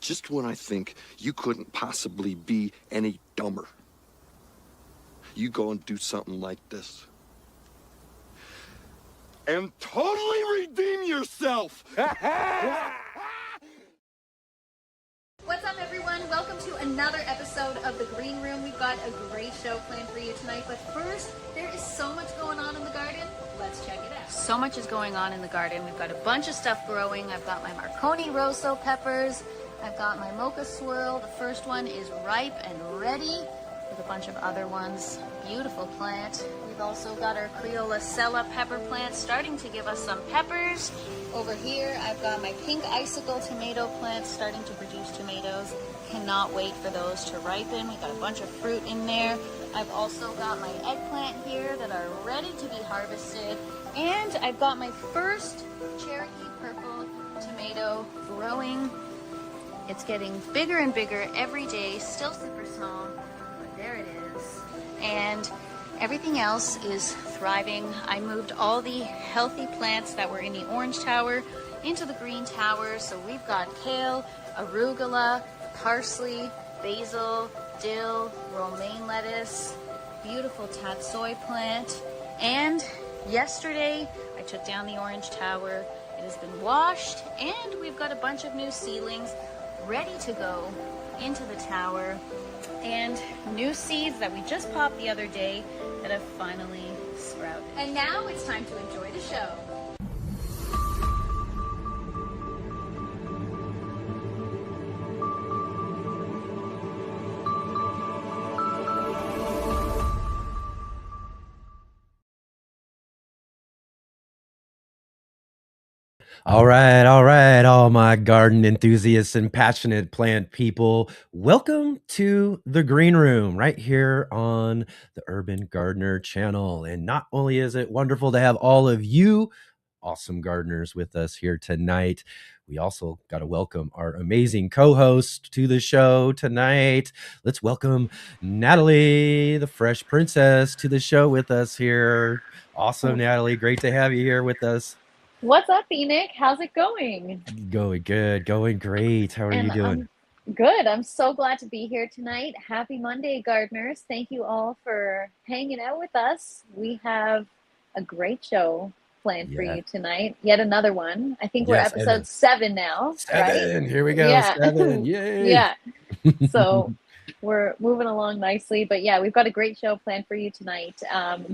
just when I think you couldn't possibly be any dumber, you go and do something like this. And totally redeem yourself! What's up, everyone? Welcome to another episode of The Green Room. We've got a great show planned for you tonight, but first, there is so much going on in the garden. Let's check it out. So much is going on in the garden. We've got a bunch of stuff growing. I've got my Marconi Rosso peppers. I've got my Mocha Swirl. The first one is ripe and ready with a bunch of other ones. Beautiful plant. We've also got our Criolla Sella pepper plant starting to give us some peppers. Over here, I've got my pink icicle tomato plant starting to produce tomatoes. Cannot wait for those to ripen. We got a bunch of fruit in there. I've also got my eggplant here that are ready to be harvested. And I've got my first Cherokee purple tomato growing. It's getting bigger and bigger every day, still super small, but there it is. And everything else is thriving. I moved all the healthy plants that were in the orange tower into the green tower. So we've got kale, arugula, parsley, basil, dill, romaine lettuce, beautiful tatsoi plant. And yesterday I took down the orange tower. It has been washed and we've got a bunch of new seedlings ready to go into the tower, and new seeds that we just popped the other day that have finally sprouted. And now it's time to enjoy the show. All right, all my garden enthusiasts and passionate plant people. Welcome to the Green Room right here on the Urban Gardener channel. And not only is it wonderful to have all of you awesome gardeners with us here tonight, we also got to welcome our amazing co-host to the show tonight. Let's welcome Natalie, the Fresh Princess, to the show with us here. Awesome, Natalie. Great to have you here with us. What's up, Enoch? How's it going? Going good, going great. How are you doing? I'm good. I'm so glad to be here tonight. Happy Monday, gardeners. Thank you all for hanging out with us. We have a great show planned for you tonight. Yet another one. I think we're episode 7 now. 7. Right? Here we go. Yeah. 7. Yay. Yeah. So we're moving along nicely. But yeah, we've got a great show planned for you tonight.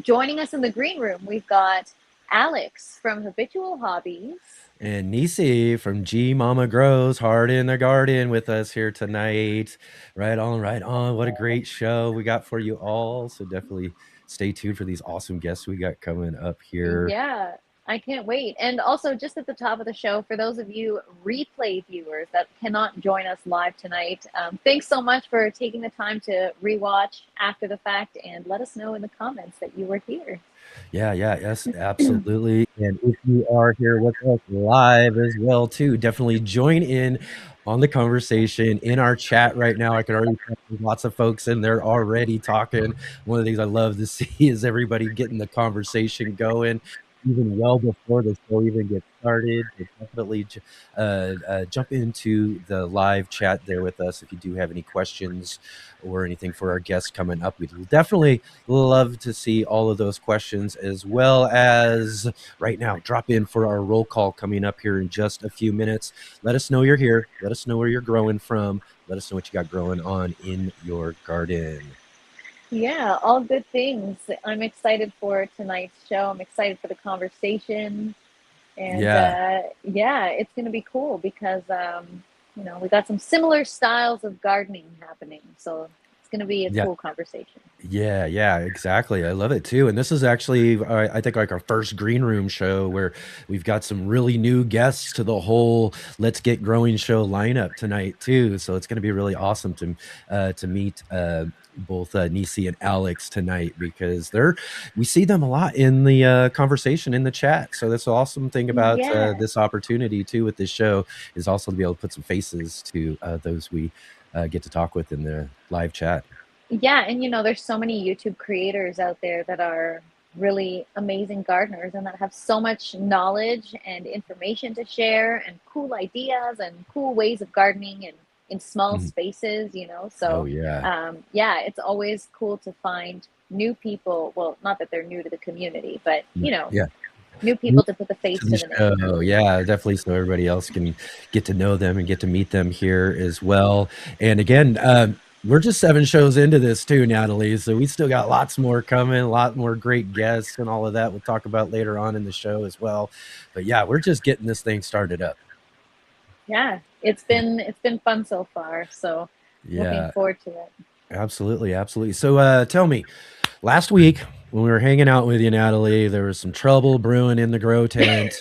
Joining us in the green room, we've got Alex from Habitual Hobbies. And Nisi from GMama Growz, hard in the garden with us here tonight. Right on, right on. What a great show we got for you all. So definitely stay tuned for these awesome guests we got coming up here. Yeah, I can't wait. And also, just at the top of the show, for those of you replay viewers that cannot join us live tonight, thanks so much for taking the time to rewatch after the fact and let us know in the comments that you were here. Yes, absolutely. And if you are here with us live as well, too, definitely join in on the conversation in our chat right now. I can already tell there's lots of folks in there already talking. One of the things I love to see is everybody getting the conversation going, even well before the show even gets started. So definitely jump into the live chat there with us if you do have any questions or anything for our guests coming up. We'd definitely love to see all of those questions, as well as right now drop in for our roll call coming up here in just a few minutes. Let us know you're here. Let us know where you're growing from. Let us know what you got growing on in your garden. Yeah, all good things. I'm excited for tonight's show. I'm excited for the conversation. And it's going to be cool because, we got some similar styles of gardening happening. So it's going to be a cool conversation. Yeah, exactly. I love it too. And this is actually, I think, like our first green room show where we've got some really new guests to the whole Let's Get Growing show lineup tonight too. So it's going to be really awesome to meet both Nisi and Alex tonight, because we see them a lot in the conversation in the chat. So that's the awesome thing about this opportunity too with this show, is also to be able to put some faces to those we get to talk with in the live chat. Yeah, and there's so many YouTube creators out there that are really amazing gardeners and that have so much knowledge and information to share and cool ideas and cool ways of gardening. And in small Mhm. spaces, you know. Oh, So yeah. yeah, it's always cool to find new people. Well, not that they're new to the community, but Yeah. you know, Yeah. new New people to put the face to to the the name. show. Yeah, definitely, so everybody else can get to know them and get to meet them here as well. And again, we're just 7 shows into this too, Natalie, so we still got lots more coming, a lot more great guests and all of that we'll talk about later on in the show as well. But yeah, we're just getting this thing started up. Yeah, it's been fun so far. So looking Yeah, forward to it. absolutely, absolutely. So tell me, last week when we were hanging out with you, Natalie, there was some trouble brewing in the grow tent.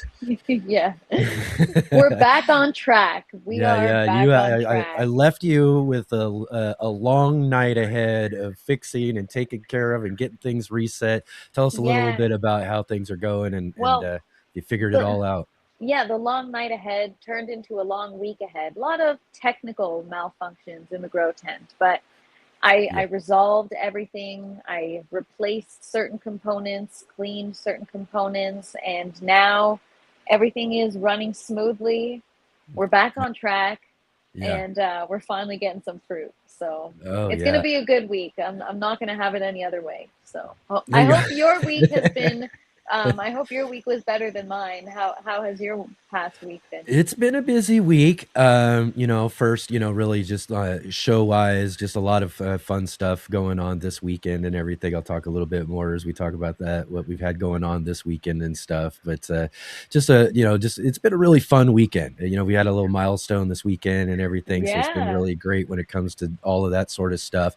Yeah, we're back on track. We Yeah, are yeah. back on I track. left you with a long night ahead of fixing and taking care of and getting things reset. Tell us a little Yeah. bit about how things are going and Well, you figured it the all out. yeah, the long night ahead turned into a long week ahead. A lot of technical malfunctions in the grow tent, but I Yeah. resolved everything. I replaced certain components, cleaned certain components, and now everything is running smoothly. We're back on track, Yeah. and we're finally getting some fruit. So Oh it's going to yeah. be a good week. I'm not going to have it any other way. So There I you hope your week has go. been. I hope your week was better than mine. How has your past week been? It's been a busy week. First, really just show wise, just a lot of fun stuff going on this weekend and everything. I'll talk a little bit more as we talk about that, what we've had going on this weekend and stuff. But just it's been a really fun weekend. We had a little milestone this weekend and everything. So it's been Yeah, really great when it comes to all of that sort of stuff.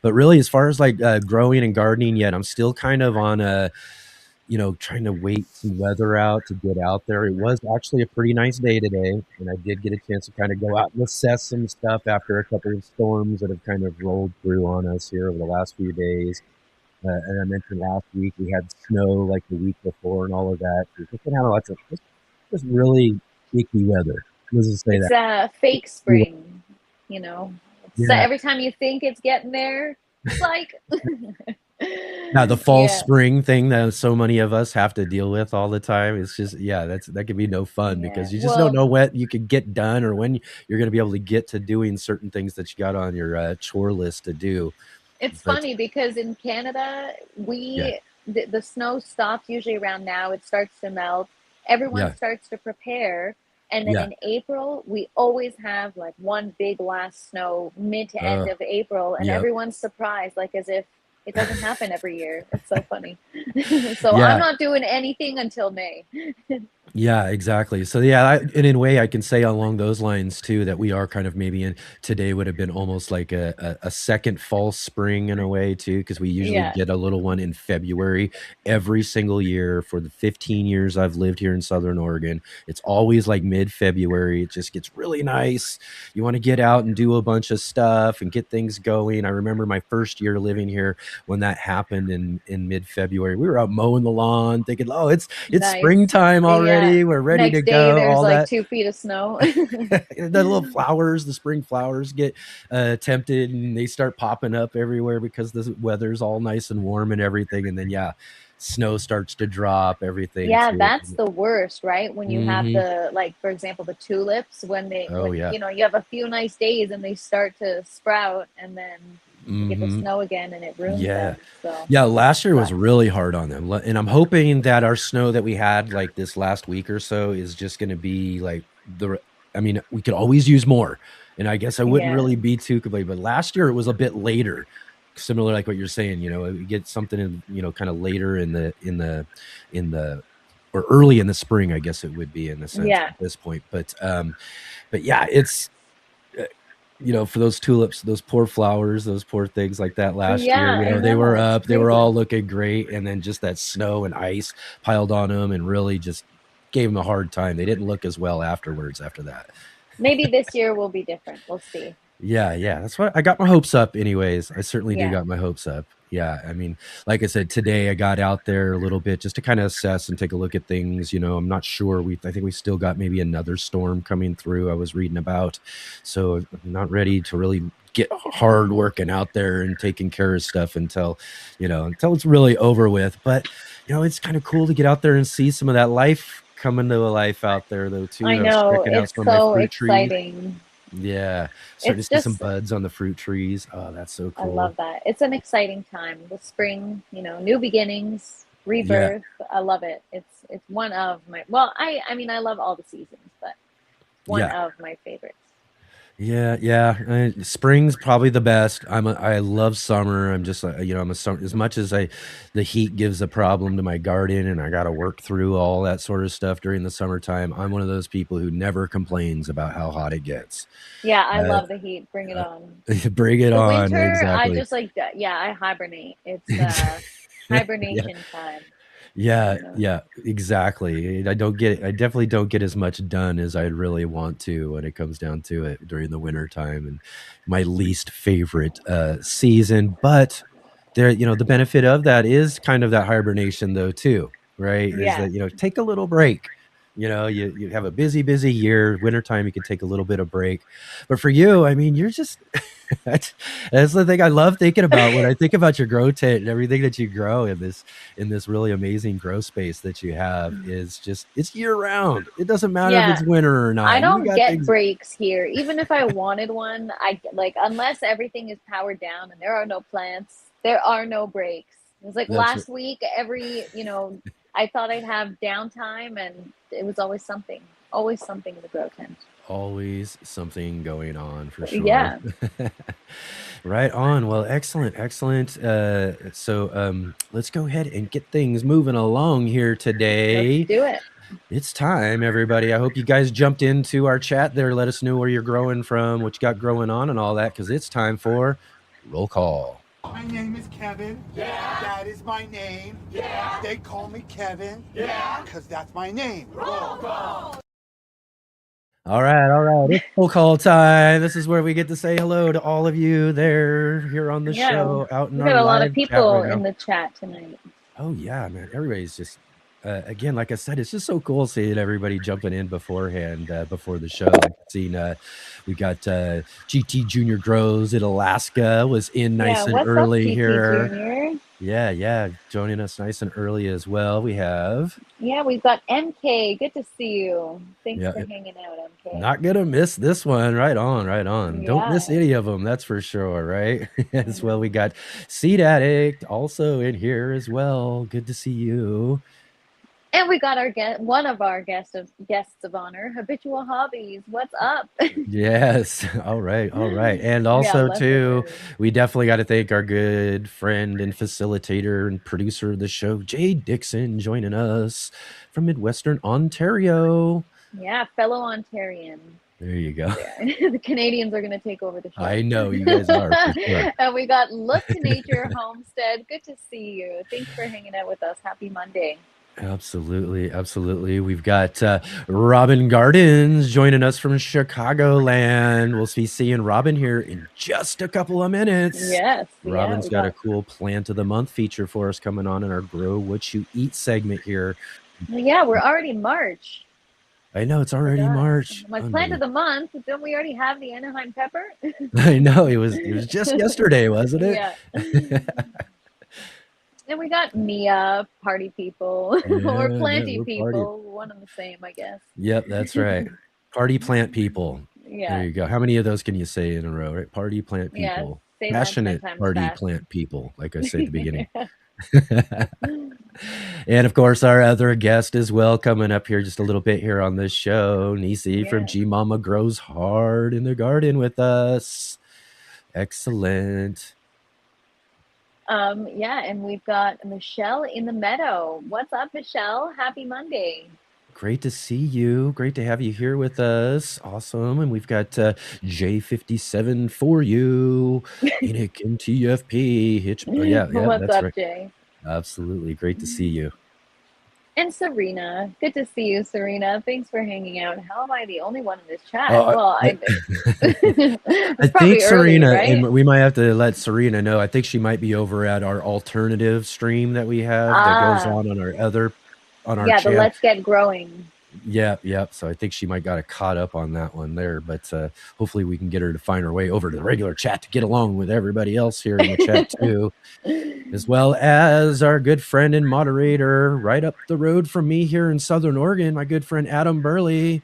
But really, as far as like growing and gardening yet, I'm still kind of on a trying to wait some weather out to get out there. It was actually a pretty nice day today, and I did get a chance to kind of go out and assess some stuff after a couple of storms that have kind of rolled through on us here over the last few days. And I mentioned last week we had snow like the week before and all of that. We've just been having lots of just really icky weather. Let's just say it's that. a fake spring. You know, so Yeah. every time you think it's getting there, psych. Now the fall Yeah, spring thing that so many of us have to deal with all the time, it's just that could be no fun yeah. because you just don't Well, know what you could get done or when you're gonna be able to get to doing certain things that you got on your, chore list to do, it's but funny because in Canada, yeah, the snow stops usually around now. It starts to melt. Everyone yeah, starts to prepare, and then yeah, in April, we always have like one big last snow mid to end uh, of April, and yep. everyone's surprised, like as if it doesn't happen every year. It's so funny. So I'm Yeah. not doing anything until May. Yeah, exactly. So yeah, and in a way, I can say along those lines too that we are kind of maybe in today would have been almost like a second false spring in a way too, because we usually Yeah, get a little one in February every single year for the 15 years I've lived here in Southern Oregon. It's always like mid-February. It just gets really nice. You want to get out and do a bunch of stuff and get things going. I remember my first year living here when that happened in mid-February. We were out mowing the lawn, thinking, "Oh, it's nice. springtime Yeah. already. We're ready to Next day, go." there's All like that. 2 feet of snow. The little flowers, the spring flowers get tempted and they start popping up everywhere because the weather's all nice and warm and everything. And then, yeah, snow starts to drop, everything Yeah, too. that's the worst, right? When you have Hmm. the, like, for example, the tulips, Oh, when, yeah. you know, you have a few nice days and they start to sprout and then you get the Hmm. snow again and it ruins Yeah. them. So Yeah, last year was sucks. really hard on them, and I'm hoping that our snow that we had, like, this last week or so is just gonna be, like, I mean, we could always use more, and I guess I wouldn't Yeah. really be too complaining, but last year it was a bit later, similar like what you're saying, we get something in, kinda later in the or early in the spring, I guess it would be in a sense Yeah. at this point, but yeah, it's uh, for those tulips, those poor flowers, those poor things like that last year, Yeah, I they were know. It's up, they were crazy. all looking great, and then just that snow and ice piled on them and really just gave them a hard time. They didn't look as well afterwards after that. Maybe this year will be different. We'll see. Yeah, yeah, that's what I got my hopes up anyways. I certainly do Yeah. got my hopes up. Yeah, I mean, like I said, today I got out there a little bit just to kind of assess and take a look at things. I'm not sure. I think we still got maybe another storm coming through I was reading about. So I'm not ready to really get hard working out there and taking care of stuff until it's really over with. But it's kind of cool to get out there and see some of that life coming to life out there though too. I I was know. checking out It's some of my so fruit trees. exciting. Yeah, starting to It's see some just, buds on the fruit trees. Oh, that's so I cool. love that. It's an exciting time. The spring, new beginnings, Yeah, rebirth. I love it. It's one of my, well, I mean, I love all the seasons, but one yeah. of my favorites. Yeah, yeah. Spring's probably the best. I love summer. I'm just like, I'm a summer, as much as the heat gives a problem to my garden and I got to work through all that sort of stuff during the summertime. I'm one of those people who never complains about how hot it gets. Yeah, I Uh, love the heat. Bring it on. Bring it The on. winter, I Exactly. just like, yeah, I hibernate. It's Yeah. hibernation time, Yeah, you know. yeah, exactly. I definitely don't get as much done as I'd really want to when it comes down to it during the winter time, and my least favorite season. But there, the benefit of that is kind of that hibernation though too, right? Is Yeah. that, take a little break. You have a busy year. Wintertime, you can take a little bit of break. But for you, I mean, you're just that's the thing I love thinking about when I think about your grow tent and everything that you grow in this really amazing grow space that you have is just it's year round. It doesn't matter if Yeah. it's winter or I not. You don't got get things. breaks here. Even if I wanted one, I like unless everything is powered down and there are no plants, there are no breaks. It was like That's last week, I thought I'd have downtime and it was always something in the grow tent. always something going on for sure. Yeah, Right on. Well, excellent. So let's go ahead and get things moving along here let's today. do it. It's time, everybody. I hope you guys jumped into our chat there. Let us know where you're growing from, what you got growing on, and all that, because it's time for roll call. My name is Kevin. Yeah. That is my name. Yeah. They call me Kevin. Yeah. Because that's my name. Roll call. All right. It's roll call time. This is where we get to say hello to all of you there here on the Yeah, show, out in we our got a lot of live chat people right now. in the chat tonight. Oh yeah, man. Everybody's just again, like I said, it's just so cool seeing everybody jumping in beforehand, before the show. Like seeing we got GT Junior Growz in Alaska was in Yeah, nice and what's up, early GT here. Junior? Yeah, joining us nice and early as well. We have Yeah, we've got MK. Good to see you. Thanks yeah, for hanging out, MK. not gonna miss this one. Right on. Don't miss Yeah. any of them, that's for sure, right? As well, we got Seed Addict also in here as well. Good to see you. And we got our one of our guests of honor, Habitual Hobbies. What's up? Yes. All right. And Yeah, also too, legendary. we definitely got to thank our good friend and facilitator and producer of the show, Jay Dixon, joining us from Midwestern Ontario. Yeah, fellow Ontarian. There you go. Yeah. The Canadians are going to take over the show. I know you guys are for sure. And we got Look to Nature Homestead. Good to see you. Thanks for hanging out with us. Happy Monday. Absolutely. We've got Robin Gardens joining us from Chicagoland. We'll be seeing Robin here in just a couple of minutes. Yes. Robin's got a cool plant of the month feature for us coming on in our Grow What You Eat segment here. Yeah, we're already March. I know it's already March. My plant of the month. Don't we already have the Anaheim pepper? I know it was just yesterday, wasn't it? Yeah. And we got Mia, party people, or planty people. One and the same, I guess. Yep, that's right. Party plant people. Yeah. There you go. How many of those can you say in a row, right? Party plant people. Yeah, Passionate party fast. plant people, like I said at the beginning. And of course, our other guest as well, coming up here just a little bit here on this show, Nisi from GMama Growz Hard in the Garden with us. Excellent. Yeah, and we've got Michelle in the meadow. What's up, Michelle? Happy Monday. Great to see you. Great to have you here with us. Awesome. And we've got J57 for you. Enoch and TFP. What's up, right. Jay? Absolutely. Great to see you. And Serena. Good to see you, Serena. Thanks for hanging out. How am I the only one in this chat? I think Serena, right? And we might have to let Serena know. I think she might be over at our alternative stream that we have that goes on our other on our the Let's Get Growing. Yep. So I think she might got caught up on that one there, but hopefully we can get her to find her way over to the regular chat to get along with everybody else here in the chat too, as well as our good friend and moderator right up the road from me here in Southern Oregon, my good friend Adam Burley.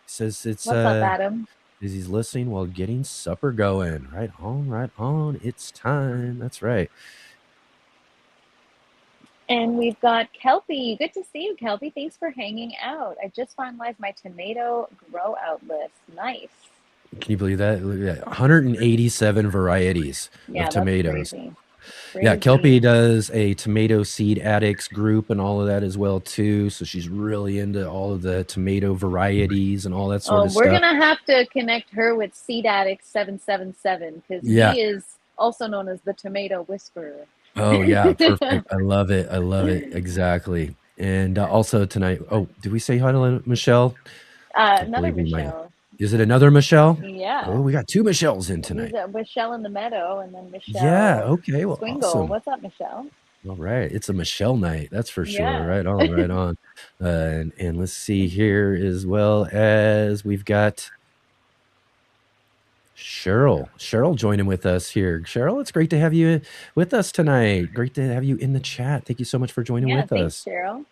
Says it's what's up, Adam? Is he's listening while getting supper going. Right on, right on. It's time. That's right. And we've got Kelpie. Good to see you, Kelpie. Thanks for hanging out. I just finalized my tomato grow out list. Nice. Can you believe that? Look at that. 187 varieties Yeah, of that's tomatoes. crazy. Yeah, Kelpie Crazy. does a tomato seed addicts group and all of that as well too. So she's really into all of the tomato varieties and all that sort Oh, of we're stuff. gonna have to connect her with Seed Addict 777 because Yeah. he is also known as the Tomato Whisperer. Oh yeah, perfect. I love it. I love it. Exactly. And also tonight, oh, did we say hi to Michelle? I Another believe we might have. Michelle. Is it another Michelle? Yeah. Oh, we got two Michelles in tonight. There's a Michelle in the Meadow and then Michelle Yeah. Okay. Well, Swingle. awesome. What's up, Michelle? All right. It's a Michelle night. That's for sure. Yeah. Right on. Right on. And let's see here as well as we've got Cheryl joining with us here. Cheryl, it's great to have you with us tonight. Great to have you in the chat. Thank you so much for joining with Thanks, us. Cheryl.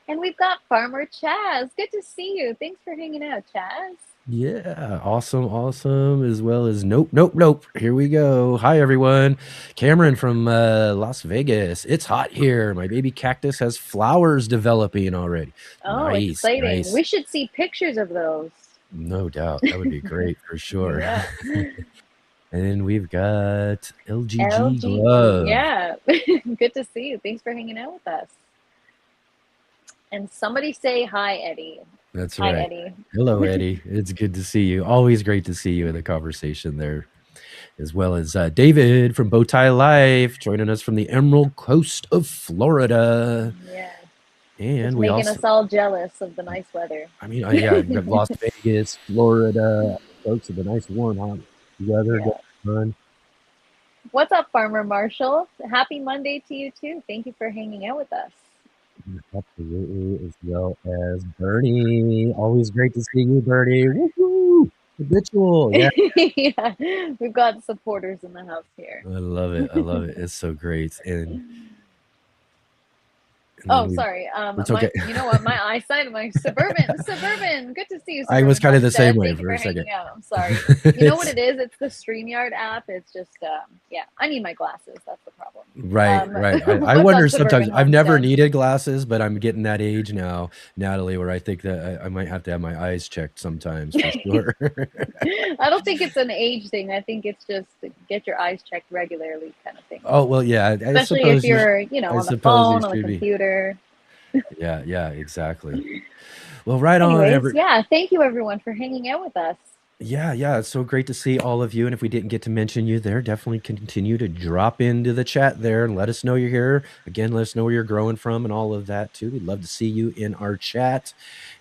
And we've got Farmer Chaz. Good to see you. Thanks for hanging out, Chaz. Yeah, awesome, as well as nope. Here we go. Hi, everyone. Cameron from Las Vegas. It's hot here. My baby cactus has flowers developing already. Oh, Nice, exciting. nice. We should see pictures of those. No doubt. That would be great for sure. Yeah. And we've got LGG Glove. Yeah. Good to see you. Thanks for hanging out with us. And somebody say hi, Eddie. That's hi, right. Eddie. Hello, Eddie. It's good to see you. Always great to see you in the conversation there. As well as David from Bowtie Life joining us from the Emerald Coast of Florida. Yeah. And just we making also us all jealous of the nice weather. I mean, yeah, Las Vegas, Florida, folks with the nice warm hot weather going on. What's up, Farmer Marshall? Happy Monday to you too. Thank you for hanging out with us. Absolutely, as well as Bernie. Always great to see you, Bernie. Woo-hoo! Habitual, yeah. Yeah, we've got supporters in the house here. I love it. It's so great. And sorry. It's okay. You know what? My eyesight, my suburban. Good to see you. I was kind of the same way Thank you for a hanging second. out. I'm sorry. You know what it is? It's the StreamYard app. It's just, I need my glasses. That's the problem. Right. I wonder sometimes. I've never needed glasses, but I'm getting that age now, Natalie, where I think that I might have to have my eyes checked sometimes for sure. I don't think it's an age thing. I think it's just get your eyes checked regularly kind of thing. Oh, well, yeah. Especially if you're, on the phone, on the computer. Yeah, exactly. Well, right Anyways, on. Thank you everyone for hanging out with us. Yeah, it's so great to see all of you. And if we didn't get to mention you there, definitely continue to drop into the chat there and let us know you're here. Again, let us know where you're growing from and all of that too. We'd love to see you in our chat.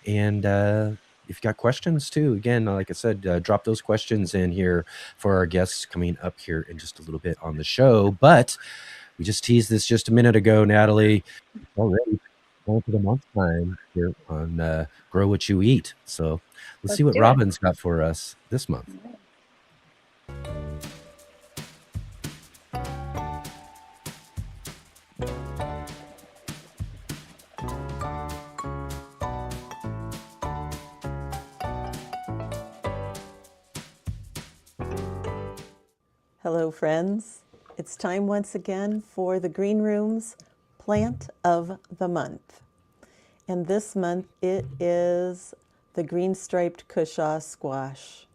And if you've got questions too, again, like I said, drop those questions in here for our guests coming up here in just a little bit on the show. But we just teased this just a minute ago, Natalie, already going for the month time here on Grow What You Eat. So let's see what Robin's got for us this month. Hello, friends. It's time once again for the Green Room's Plant of the Month. And this month it is the green striped cushaw squash.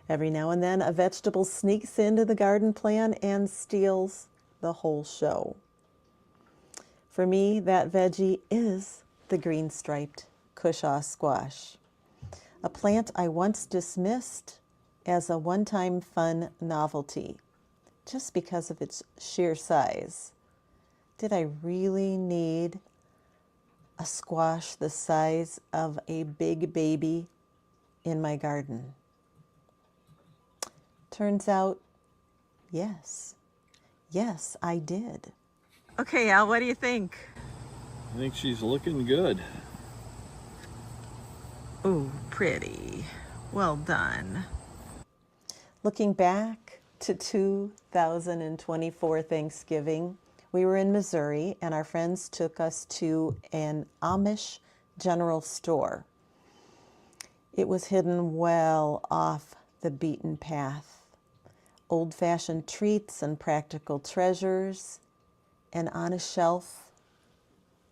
Every now and then a vegetable sneaks into the garden plan and steals the whole show. For me, that veggie is the green striped cushaw squash, a plant I once dismissed as a one-time fun novelty just because of its sheer size. Did I really need a squash the size of a big baby in my garden? Turns out, yes, I did. Okay, Al, what do you think? I think she's looking good. Ooh, pretty. Well done. Looking back to 2024 Thanksgiving, we were in Missouri and our friends took us to an Amish general store. It was hidden well off the beaten path. Old-fashioned treats and practical treasures, and on a shelf,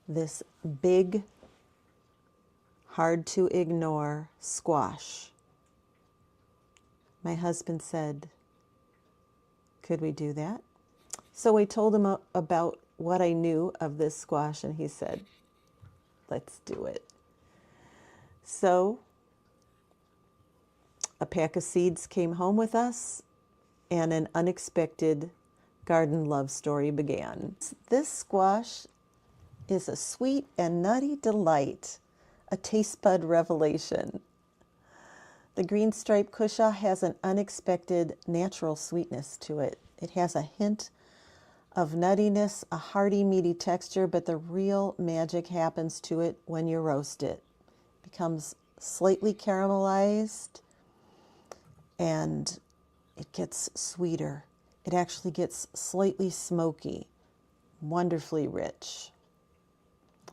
this big, hard-to-ignore squash. My husband said, "Could we do that?" So I told him about what I knew of this squash, and he said, "Let's do it." So a pack of seeds came home with us, and an unexpected garden love story began. This squash is a sweet and nutty delight, a taste bud revelation. The green striped cushaw has an unexpected natural sweetness to it. It has a hint of nuttiness, a hearty, meaty texture, but the real magic happens to it when you roast it. It becomes slightly caramelized, and it gets sweeter. It actually gets slightly smoky, wonderfully rich.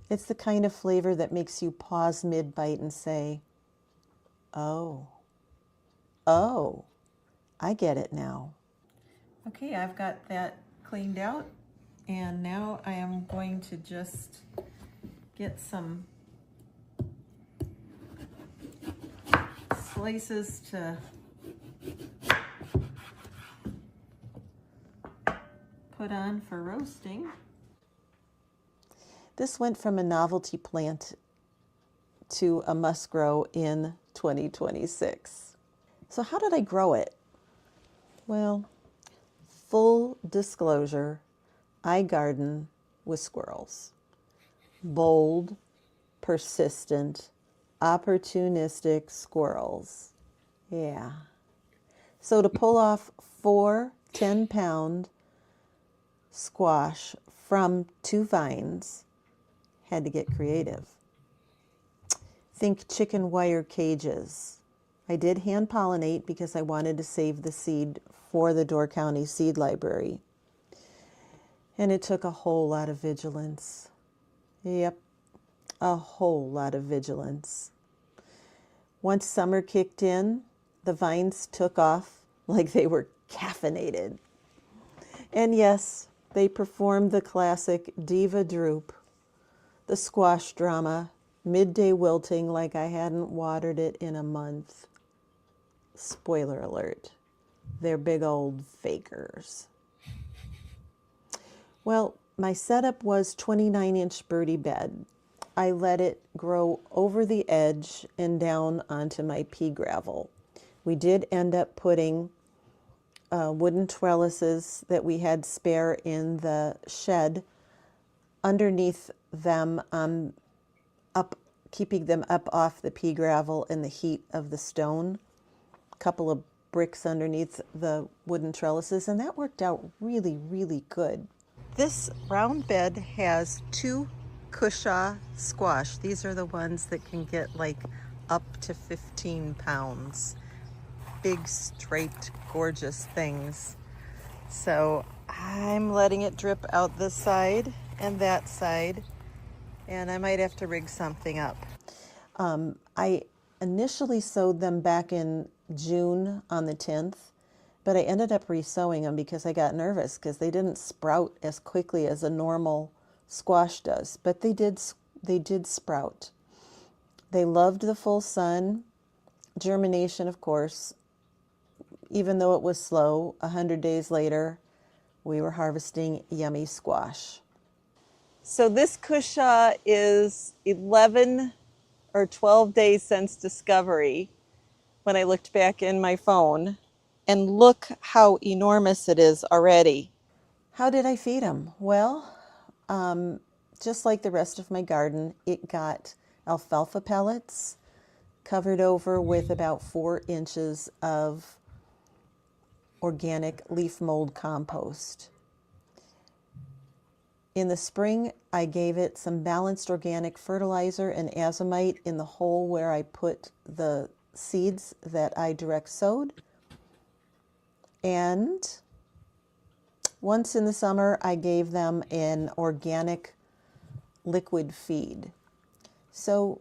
It's the kind of flavor that makes you pause mid-bite and say, "Oh, I get it now." Okay, I've got that cleaned out, and now I am going to just get some slices to put on for roasting. This went from a novelty plant to a must grow in 2026. So how did I grow it? Well, full disclosure, I garden with squirrels. Bold, persistent, opportunistic squirrels. Yeah. So to pull off 4 10-pound squash from 2 vines, had to get creative. Think chicken wire cages. I did hand pollinate because I wanted to save the seed for the Door County Seed Library. And it took a whole lot of vigilance. Yep, a whole lot of vigilance. Once summer kicked in, the vines took off like they were caffeinated. And yes, they performed the classic diva droop, the squash drama, midday wilting like I hadn't watered it in a month. Spoiler alert, they're big old fakers. Well, my setup was 29-inch birdie bed. I let it grow over the edge and down onto my pea gravel. We did end up putting wooden trellises that we had spare in the shed underneath them, keeping them up off the pea gravel and the heat of the stone. A couple of bricks underneath the wooden trellises, and that worked out really, really good. This round bed has 2 cushaw squash. These are the ones that can get like up to 15 pounds. Big, striped, gorgeous things. So I'm letting it drip out this side and that side, and I might have to rig something up. I initially sowed them back in June on the 10th, but I ended up resowing them because I got nervous because they didn't sprout as quickly as a normal squash does, but they did sprout. They loved the full sun. Germination, of course, even though it was slow, 100 days later, we were harvesting yummy squash. So this cushaw is 11 or 12 days since discovery when I looked back in my phone, and look how enormous it is already. How did I feed them? Well, just like the rest of my garden, it got alfalfa pellets covered over with about 4 inches of organic leaf mold compost. In the spring, I gave it some balanced organic fertilizer and azomite in the hole where I put the seeds that I direct sowed. And once in the summer, I gave them an organic liquid feed. So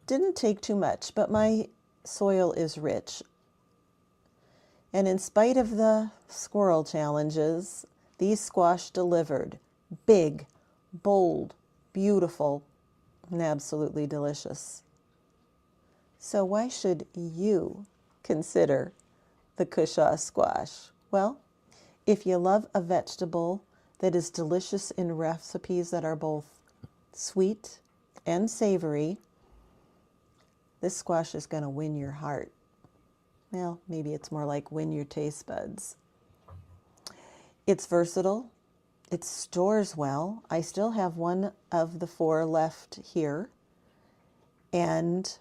didn't take too much, but my soil is rich. And in spite of the squirrel challenges, these squash delivered. Big, bold, beautiful, and absolutely delicious. So why should you consider the cushaw squash? Well, if you love a vegetable that is delicious in recipes that are both sweet and savory, this squash is going to win your heart. Well, maybe it's more like win your taste buds. It's versatile. It stores well. I still have one of the 4 left here, and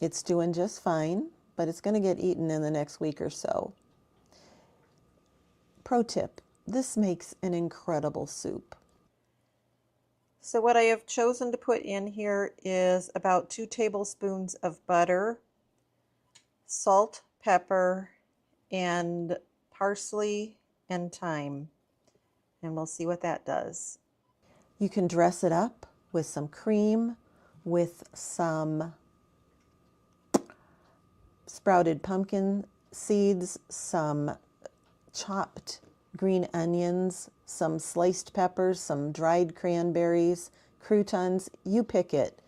it's doing just fine, but it's going to get eaten in the next week or so. Pro tip, this makes an incredible soup. So what I have chosen to put in here is about 2 tablespoons of butter, salt, pepper, and parsley and thyme. And we'll see what that does. You can dress it up with some cream, with some sprouted pumpkin seeds, some chopped green onions, some sliced peppers, some dried cranberries, croutons. You pick it.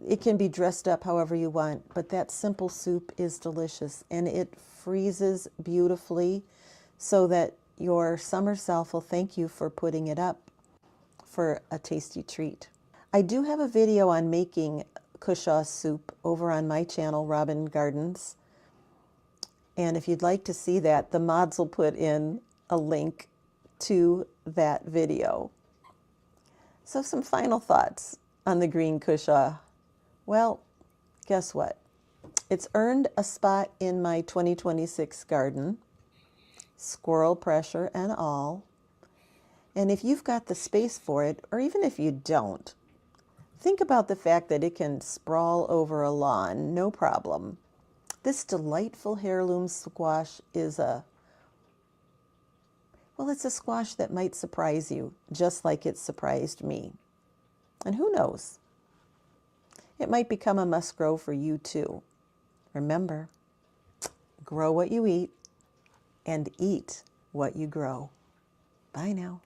It can be dressed up however you want, but that simple soup is delicious, and it freezes beautifully so that your summer self will thank you for putting it up for a tasty treat. I do have a video on making cushaw soup over on my channel, Robin Gardens. And if you'd like to see that, the mods will put in a link to that video. So some final thoughts on the green cushaw. Well, guess what? It's earned a spot in my 2026 garden, squirrel pressure and all. And if you've got the space for it, or even if you don't, think about the fact that it can sprawl over a lawn, no problem. This delightful heirloom squash is it's a squash that might surprise you, just like it surprised me. And who knows? It might become a must grow for you too. Remember, grow what you eat and eat what you grow. Bye now.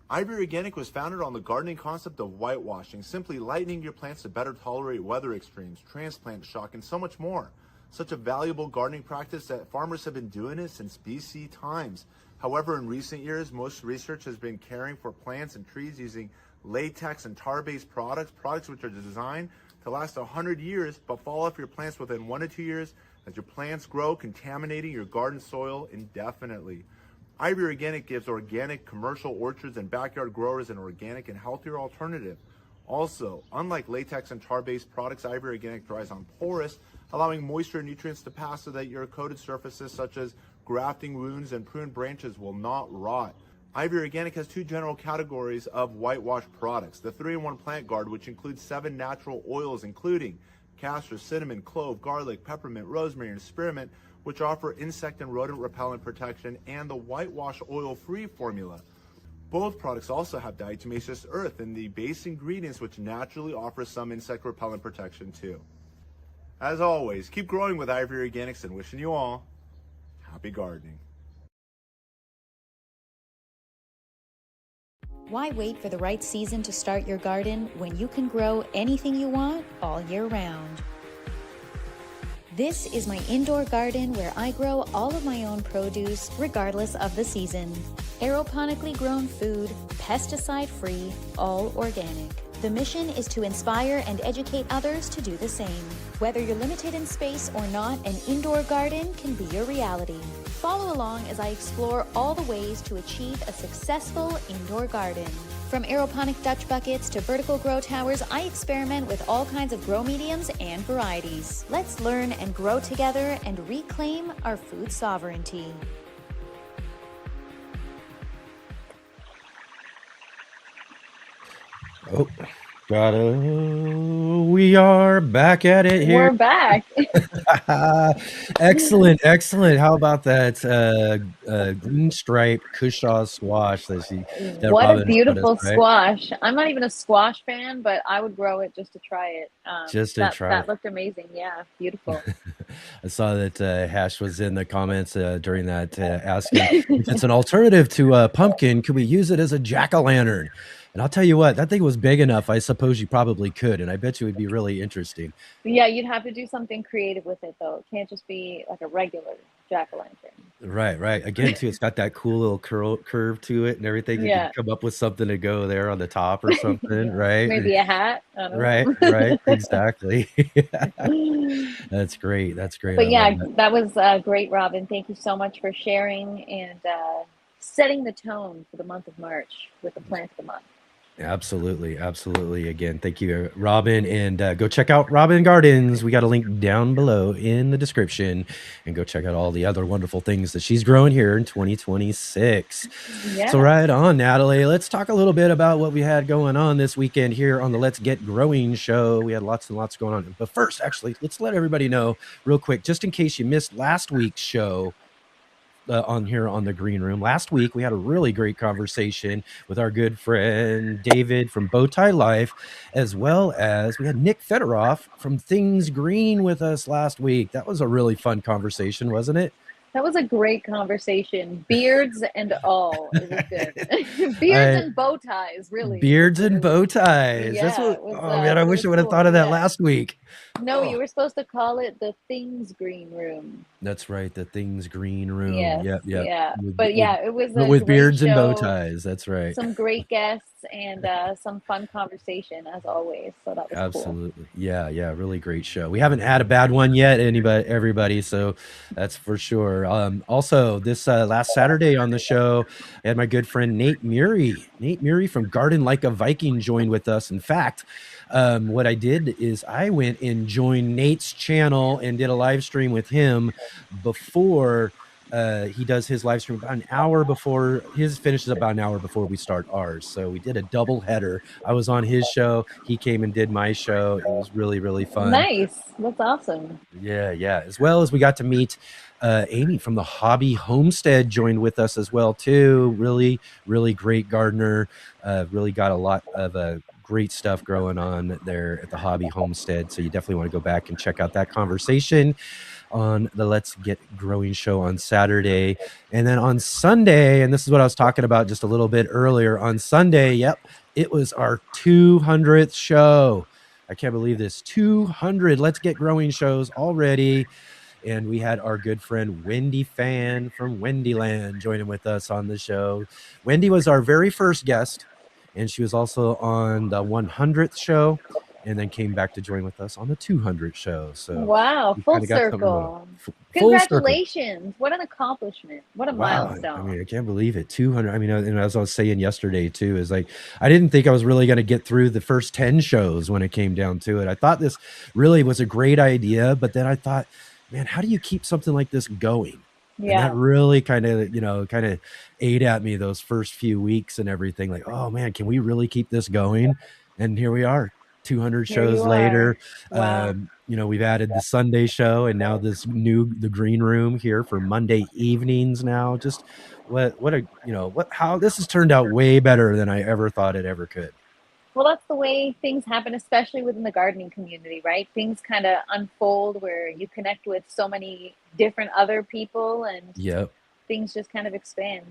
Ivory Organic was founded on the gardening concept of whitewashing, simply lightening your plants to better tolerate weather extremes, transplant shock, and so much more. Such a valuable gardening practice that farmers have been doing it since BC times. However, in recent years, most research has been caring for plants and trees using latex and tar-based products which are designed to last 100 years but fall off your plants within 1 to 2 years as your plants grow, contaminating your garden soil indefinitely. Ivory Organic gives organic commercial orchards and backyard growers an organic and healthier alternative. Also, unlike latex and tar-based products, Ivory Organic dries on porous, allowing moisture and nutrients to pass so that your coated surfaces such as grafting wounds and pruned branches will not rot. Ivory Organic has 2 general categories of whitewash products. The 3-in-1 Plant Guard, which includes 7 natural oils including castor, cinnamon, clove, garlic, peppermint, rosemary, and spearmint, which offer insect and rodent repellent protection, and the whitewash oil-free formula. Both products also have diatomaceous earth in the base ingredients, which naturally offer some insect repellent protection too. As always, keep growing with Ivory Organics, and wishing you all happy gardening. Why wait for the right season to start your garden when you can grow anything you want all year round? This is my indoor garden where I grow all of my own produce regardless of the season. Aeroponically grown food, pesticide-free, all organic. The mission is to inspire and educate others to do the same. Whether you're limited in space or not, an indoor garden can be your reality. Follow along as I explore all the ways to achieve a successful indoor garden. From aeroponic Dutch buckets to vertical grow towers, I experiment with all kinds of grow mediums and varieties. Let's learn and grow together and reclaim our food sovereignty. We are back at it here. We're back. Excellent. How about that green stripe Cushaw squash that What a Robin showed us, beautiful right? squash. I'm not even a squash fan, but I would grow it just to try it. Just to That try that it. looked amazing. Yeah, beautiful. I saw that Hash was in the comments during that asking if it's an alternative to pumpkin, could we use it as a jack-o'-lantern? And I'll tell you what, that thing was big enough. I suppose you probably could, and I bet you it would be really interesting. Yeah, you'd have to do something creative with it though. It can't just be like a regular jack-o'-lantern. Right. Again, too, it's got that cool little curve to it and everything. You could Yeah, come up with something to go there on the top or something, right? maybe a hat. I Right, don't right, exactly. know. That's great. That's great. I But love yeah, that. that was great, Robin. Thank you so much for sharing and setting the tone for the month of March with the plant of the month. Absolutely. Again, thank you, Robin. And go check out Robin Gardens. We got a link down below in the description. And go check out all the other wonderful things that she's growing here in 2026. Yeah. So right on, Natalie. Let's talk a little bit about what we had going on this weekend here on the Let's Get Growing show. We had lots and lots going on. But first, actually, let's let everybody know real quick, just in case you missed last week's show. On here on the Green Room. Last week, we had a really great conversation with our good friend David from Bowtie Life, as well as we had Nick Fedoroff from Things Green with us last week. That was a really fun conversation, wasn't it? That was a great conversation. Beards and all. It was good. Beards and bow ties, really. Beards and bow ties. Yeah, That's what. it was, Oh man, I wish I would have cool. thought of that Yeah. last week. No, you were supposed to call it the Things Green Room. That's right, the Things Green Room. Yes, Yep. yeah. But yeah, it was but a with great beards and bow show. ties. That's right. Some great guests and some fun conversation as always. So that was Absolutely. Cool. Yeah, really great show. We haven't had a bad one yet, everybody, so that's for sure. Also, this last Saturday on the show, I had my good friend Nate Murray from Garden Like a Viking joined with us. In fact, what I did is I went and joined Nate's channel and did a live stream with him before he does his live stream about an hour before his finishes, about an hour before we start ours. So we did a double header. I was on his show. He came and did my show. It was really, really fun. Nice. That's awesome. Yeah. As well as we got to meet Amy from the Hobby Homestead joined with us as well too. Really, really great gardener. Really got a lot of great stuff growing on there at the Hobby Homestead. So you definitely want to go back and check out that conversation on the Let's Get Growing show on Saturday. And then on Sunday, and this is what I was talking about just a little bit earlier, on Sunday, it was our 200th show. I can't believe this. 200 Let's Get Growing shows already. And we had our good friend Wendy Fan from Wendyland joining with us on the show. Wendy was our very first guest, and she was also on the 100th show, and then came back to join with us on the 200th show. So wow, full circle. Congratulations. What an accomplishment. What a milestone. I mean, I can't believe it. 200. I mean, and as I was saying yesterday too, is like, I didn't think I was really going to get through the first 10 shows when it came down to it. I thought this really was a great idea, but then I thought, man, how do you keep something like this going? Yeah. And that really kind of ate at me those first few weeks and everything. Like, oh man, can we really keep this going? And here we are, 200 shows later. Wow. We've added the Sunday show and now the Green Room here for Monday evenings now. Just how this has turned out way better than I ever thought it ever could. Well, that's the way things happen, especially within the gardening community, right? Things kind of unfold where you connect with so many different other people and things just kind of expand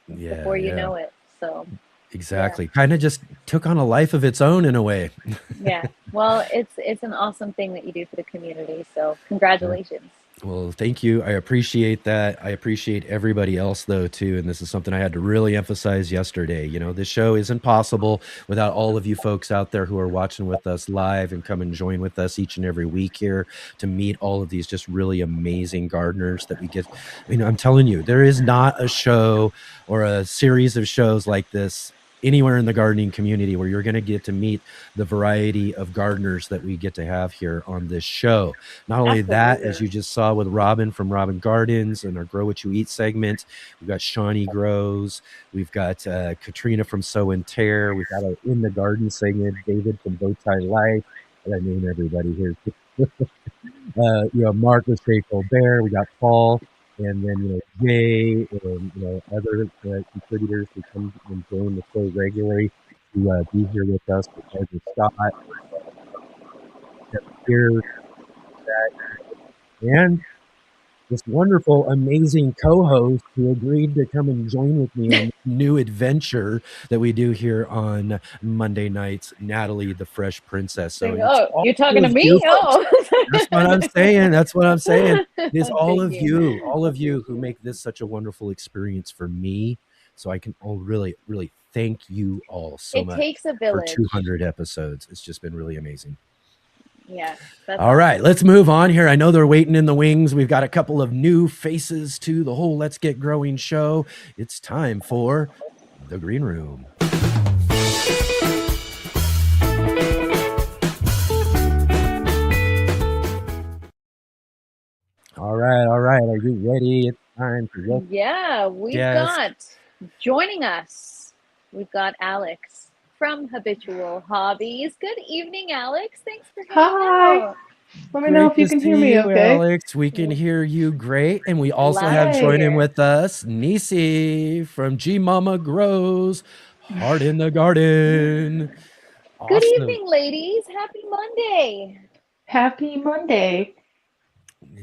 before you know it. So exactly. Kind of just took on a life of its own in a way. Yeah. Well, it's an awesome thing that you do for the community. So congratulations. Well, thank you. I appreciate that. I appreciate everybody else, though, too. And this is something I had to really emphasize yesterday. This show isn't possible without all of you folks out there who are watching with us live and come and join with us each and every week here to meet all of these just really amazing gardeners that we get. I mean, I'm telling you, there is not a show or a series of shows like this anywhere in the gardening community where you're going to get to meet the variety of gardeners that we get to have here on this show. Not only that, as you just saw with Robin from Robin Gardens and our Grow What You Eat segment, we've got Shawnee Growz, we've got Katrina from Sow and Tear, we've got our In the Garden segment, David from Bowtie Life. I gotta name everybody here. Marcus J. Colbert, we got Paul, and then, Jay, and, other contributors who come and join the show regularly to be here with us. With Scott, here, and this wonderful, amazing co-host who agreed to come and join with me on this new adventure that we do here on Monday nights, Natalie, the Fresh Princess. So you're talking to me? Oh, that's what I'm saying. That's what I'm saying. It's all Thank of you who make this such a wonderful experience for me. So I can really, really thank you all so much. It takes a for village. 200 episodes. It's just been really amazing. Yeah. All right, let's move on here. I know they're waiting in the wings. We've got a couple of new faces to the whole Let's Get Growing show. It's time for the Green Room. All right. Are you ready? It's time to go. Yeah, we've got joining us. We've got Alex from Habitual Hobbies. Good evening, Alex. Thanks for hanging out. Let me know if you can hear me okay. Alex, we can hear you great. And we also have joining with us Nisi from GMama Growz, Heart in the Garden. Awesome. Good evening, ladies. Happy Monday. Happy Monday.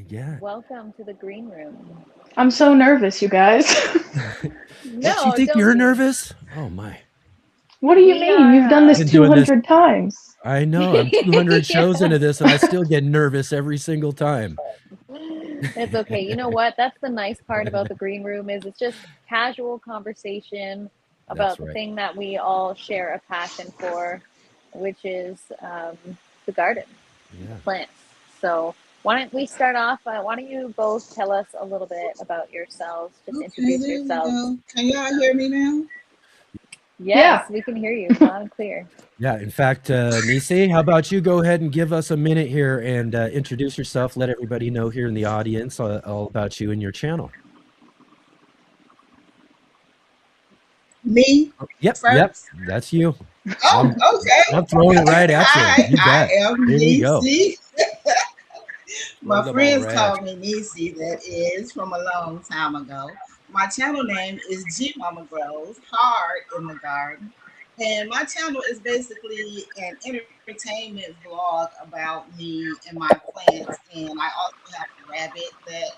Yeah. Welcome to the Green Room. I'm so nervous, you guys. No, you think you're nervous? Oh, my. What do you mean? You've done this 200 times. I know. I'm 200 shows into this, and I still get nervous every single time. It's okay. You know what? That's the nice part about the Green Room is it's just casual conversation about the thing that we all share a passion for, which is the garden, plants. So why don't we start off? Why don't you both tell us a little bit about yourselves? Just introduce yourselves. Can y'all hear me now? Yes, we can hear you loud and clear. Yeah, in fact, Nisi, how about you go ahead and give us a minute here and introduce yourself, let everybody know here in the audience all about you and your channel. Me? Yep, that's you. Oh, okay. I'm throwing it right at you. I am Nisi. My friends call me Nisi, that is, from a long time ago. My channel name is GMama Growz, Heart in the Garden. And my channel is basically an entertainment vlog about me and my plants. And I also have a rabbit that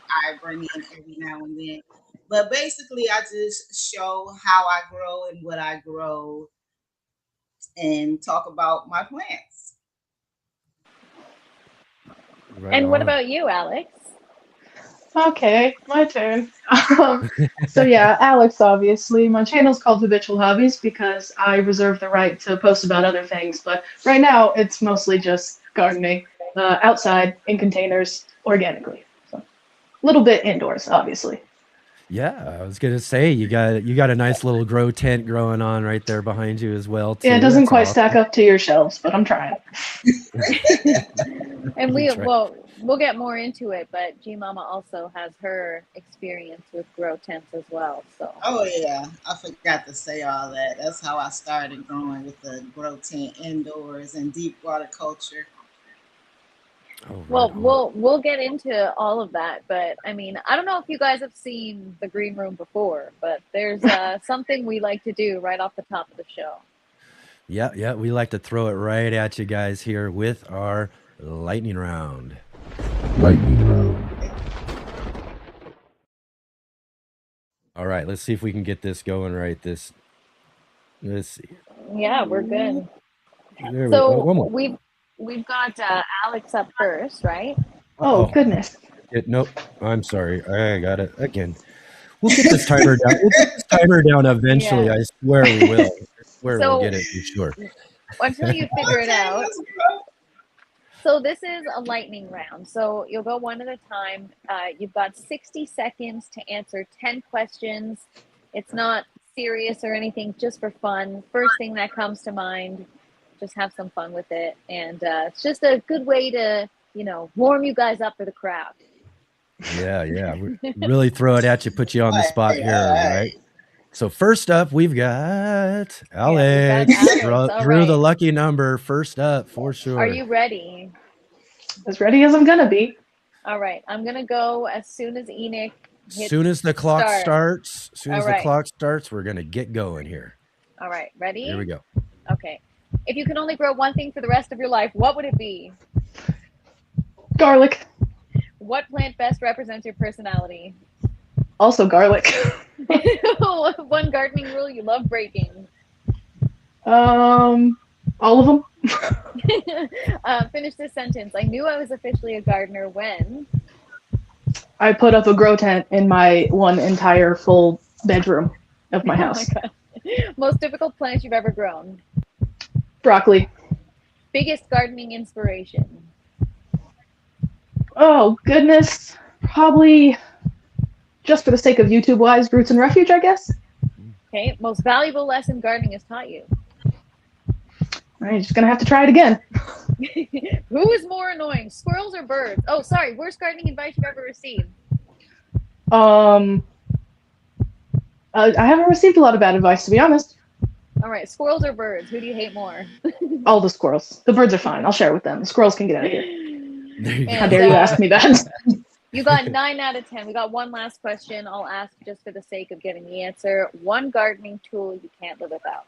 I bring in every now and then. But basically, I just show how I grow and what I grow and talk about my plants. And what about you, Alex? Okay, my turn. So yeah, Alex, obviously. My channel's called Habitual Hobbies because I reserve the right to post about other things, but right now it's mostly just gardening, outside, in containers, organically. So a little bit indoors, obviously. Yeah, I was gonna say you got a nice little grow tent growing on right there behind you as well, too. Yeah, it doesn't quite stack up to your shelves, but I'm trying. And we'll get more into it, but GMama also has her experience with grow tents as well. So. Oh yeah, I forgot to say all that. That's how I started growing with the grow tent indoors and deep water culture. Well, we'll get into all of that, but I mean, I don't know if you guys have seen the Green Room before, but there's something we like to do right off the top of the show. Yeah, we like to throw it right at you guys here with our lightning round. All right, let's see if we can get this going right. Let's see. Yeah, we're good. So we've got Alex up first, right? Oh, goodness. Nope. I'm sorry. I got it again. We'll get this timer down. We'll get this timer down eventually. Yeah. I swear we will. We'll get it for sure. Until you figure it out. So this is a lightning round. So you'll go one at a time. You've got 60 seconds to answer 10 questions. It's not serious or anything, just for fun. First thing that comes to mind. Just have some fun with it, and it's just a good way to, warm you guys up for the crowd. Yeah, we really throw it at you, put you on the spot here, right? So first up, we've got Alex. Drew the lucky number first up for sure. Are you ready? As ready as I'm gonna be. All right. I'm going to go as soon as Enoch hits Soon as the clock start. starts, we're gonna get going here. All right. Ready? Here we go. Okay. If you can only grow one thing for the rest of your life, what would it be? Garlic. What plant best represents your personality? Also garlic. One gardening rule you love breaking. All of them. Finish this sentence. I knew I was officially a gardener when... I put up a grow tent in my one entire full bedroom of my house. Oh my God. Most difficult plant you've ever grown. Broccoli. Biggest gardening inspiration. Oh, goodness. Probably, just for the sake of YouTube-wise, Roots and Refuge, I guess. Okay. Most valuable lesson gardening has taught you. All right, just going to have to try it again. Who is more annoying, squirrels or birds? Oh, sorry. Worst gardening advice you've ever received. I haven't received a lot of bad advice, to be honest. All right. Squirrels or birds? Who do you hate more? All the squirrels. The birds are fine. I'll share it with them. The squirrels can get out of here. And, How dare you ask me that? You got 9 out of 10. We got one last question. I'll ask just for the sake of getting the answer. One gardening tool you can't live without.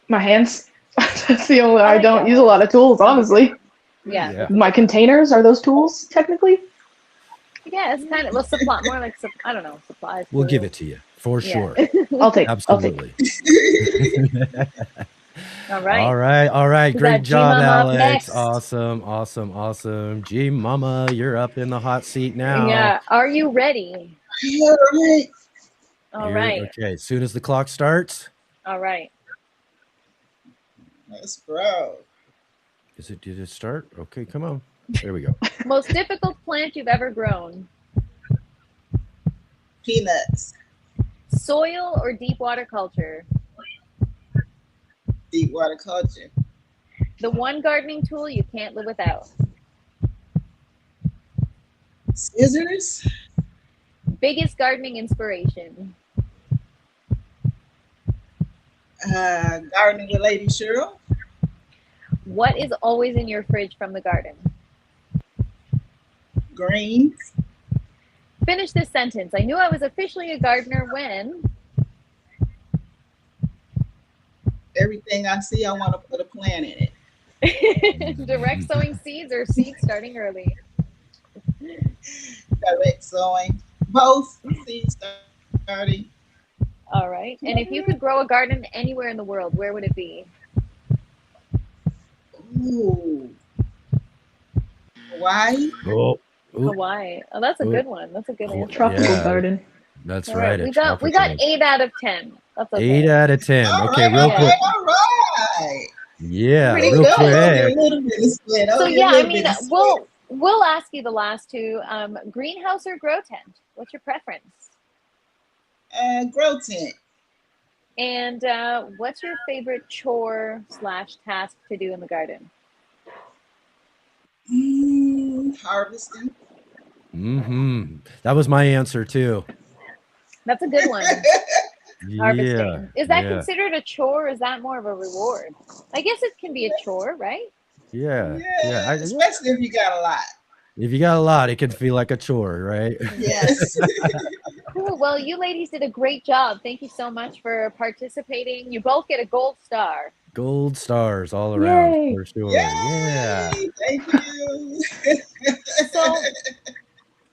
My hands. That's the only. I don't use a lot of tools, honestly. Yeah. My containers, are those tools technically? Yeah, it's kind of more like I don't know, supplies. We'll give it to you for sure. I'll take. Absolutely. All right. All right. We Great got job, GMama up Alex. next. Awesome. GMama, you're up in the hot seat now. Yeah. Are you ready? All right. Okay. As soon as the clock starts. All right. Let's grow. Did it start? Okay, come on. There we go. Most difficult plant you've ever grown. Peanuts. Soil or deep water culture. Deep water culture. The one gardening tool you can't live without. Scissors. Biggest gardening inspiration. Gardening with Lady Cheryl. What is always in your fridge from the garden? Greens. Finish this sentence. I knew I was officially a gardener when... Everything I see, I want to put a plant in it. Direct sowing seeds or seeds starting early? Direct sowing. Both. Seeds starting. All right. And if you could grow a garden anywhere in the world, where would it be? Ooh. Hawaii. Oh, Hawaii. Oh, that's a good one. That's a good answer. Tropical garden. That's All right. We got 8 out of 10. That's okay. 8 out of 10. All Okay, right, real quick. All right. Yeah, Pretty real good. quick. So yeah, I mean, we'll ask you the last two. Greenhouse or grow tent? What's your preference? Grow tent. And what's your favorite chore / task to do in the garden? Harvesting. That was my answer too. That's a good one. Harvesting. Yeah. Is that considered a chore or is that more of a reward? I guess it can be a chore, right? Yeah. Especially if you got a lot. If you got a lot, it can feel like a chore, right? Yes. Cool. Well, you ladies did a great job. Thank you so much for participating. You both get a gold star. Gold stars all around. Yay. For sure. Yay. Yeah. Thank you. So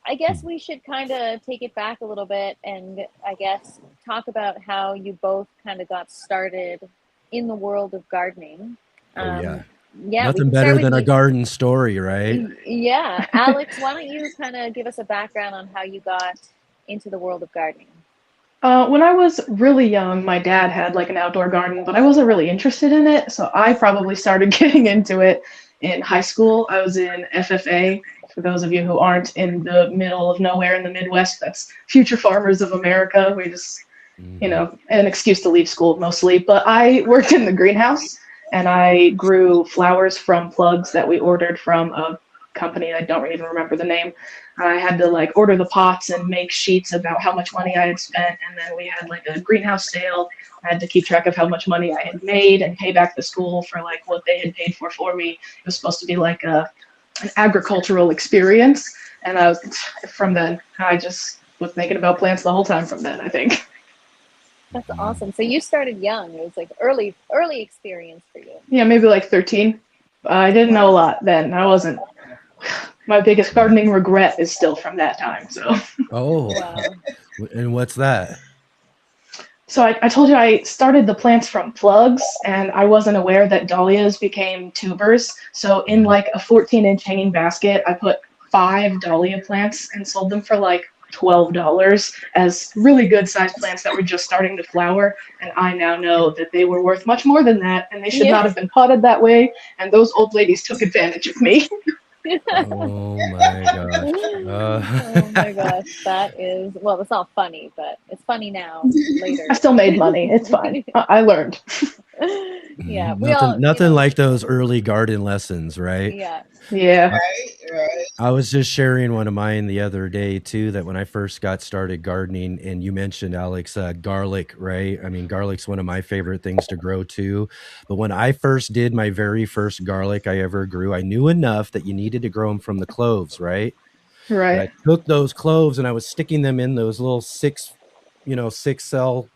I guess we should kind of take it back a little bit and I guess talk about how you both kind of got started in the world of gardening. Yeah, nothing better than a garden story, right? Yeah. Alex, why don't you kind of give us a background on how you got into the world of gardening? When I was really young, my dad had like an outdoor garden, but I wasn't really interested in it. So I probably started getting into it in high school. I was in FFA. For those of you who aren't in the middle of nowhere in the Midwest, that's Future Farmers of America. We just, an excuse to leave school mostly. But I worked in the greenhouse and I grew flowers from plugs that we ordered from a company. I don't even remember the name. I had to like order the pots and make sheets about how much money I had spent, and then we had like a greenhouse sale. I had to keep track of how much money I had made and pay back the school for like what they had paid for me. It was supposed to be like an agricultural experience, and from then I just was thinking about plants the whole time from then, I think. That's awesome. So you started young. It was like early experience for you. Yeah, maybe like 13. I didn't know a lot then. I wasn't. My biggest gardening regret is still from that time. So. Oh, Wow. and what's that? So I told you I started the plants from plugs, and I wasn't aware that dahlias became tubers. So in like a 14-inch hanging basket, I put 5 dahlia plants and sold them for like $12 as really good sized plants that were just starting to flower. And I now know that they were worth much more than that, and they should not have been potted that way. And those old ladies took advantage of me. Oh my gosh. Oh my gosh, that is, well, it's not funny, but it's funny now, later. I still made money. It's fine. I learned. Yeah, we nothing, all, nothing like those early garden lessons, right? Yeah. Yeah. Right. I was just sharing one of mine the other day too, that when I first got started gardening, and you mentioned, Alex, garlic, right? I mean, garlic's one of my favorite things to grow too. But when I first did my very first garlic I ever grew, I knew enough that you needed to grow them from the cloves, right? Right. But I took those cloves and I was sticking them in those little 6-cell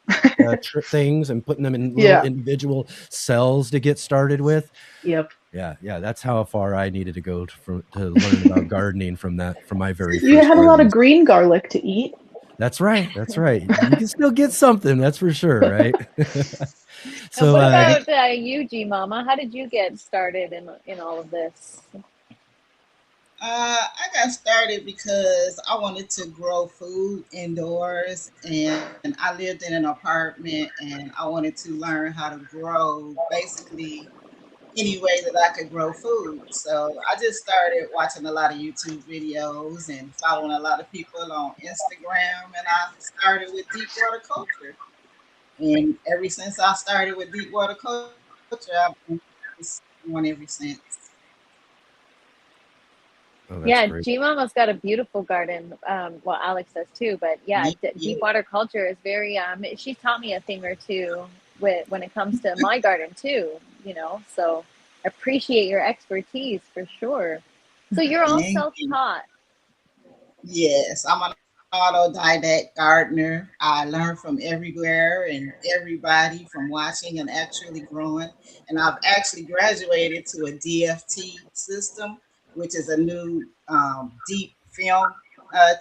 things and putting them in little individual cells to get started with. Yep. Yeah, that's how far I needed to go to learn about gardening from my very first. You had a lot of green garlic to eat. That's right. You can still get something, that's for sure, right? So what about you, GMama? How did you get started in all of this? I got started because I wanted to grow food indoors, and I lived in an apartment, and I wanted to learn how to grow basically any way that I could grow food. So I just started watching a lot of YouTube videos and following a lot of people on Instagram, and I started with deep water culture. And ever since I started with deep water culture, I've been going ever since. Oh, Yeah, great. GMama's got a beautiful garden. Well, Alex does too, but yeah, deep water culture is very. She taught me a thing or two when it comes to my garden too. So appreciate your expertise for sure. So you're all self-taught. Yes, I'm an autodidact gardener. I learn from everywhere and everybody from watching and actually growing. And I've actually graduated to a DFT system, which is a new deep film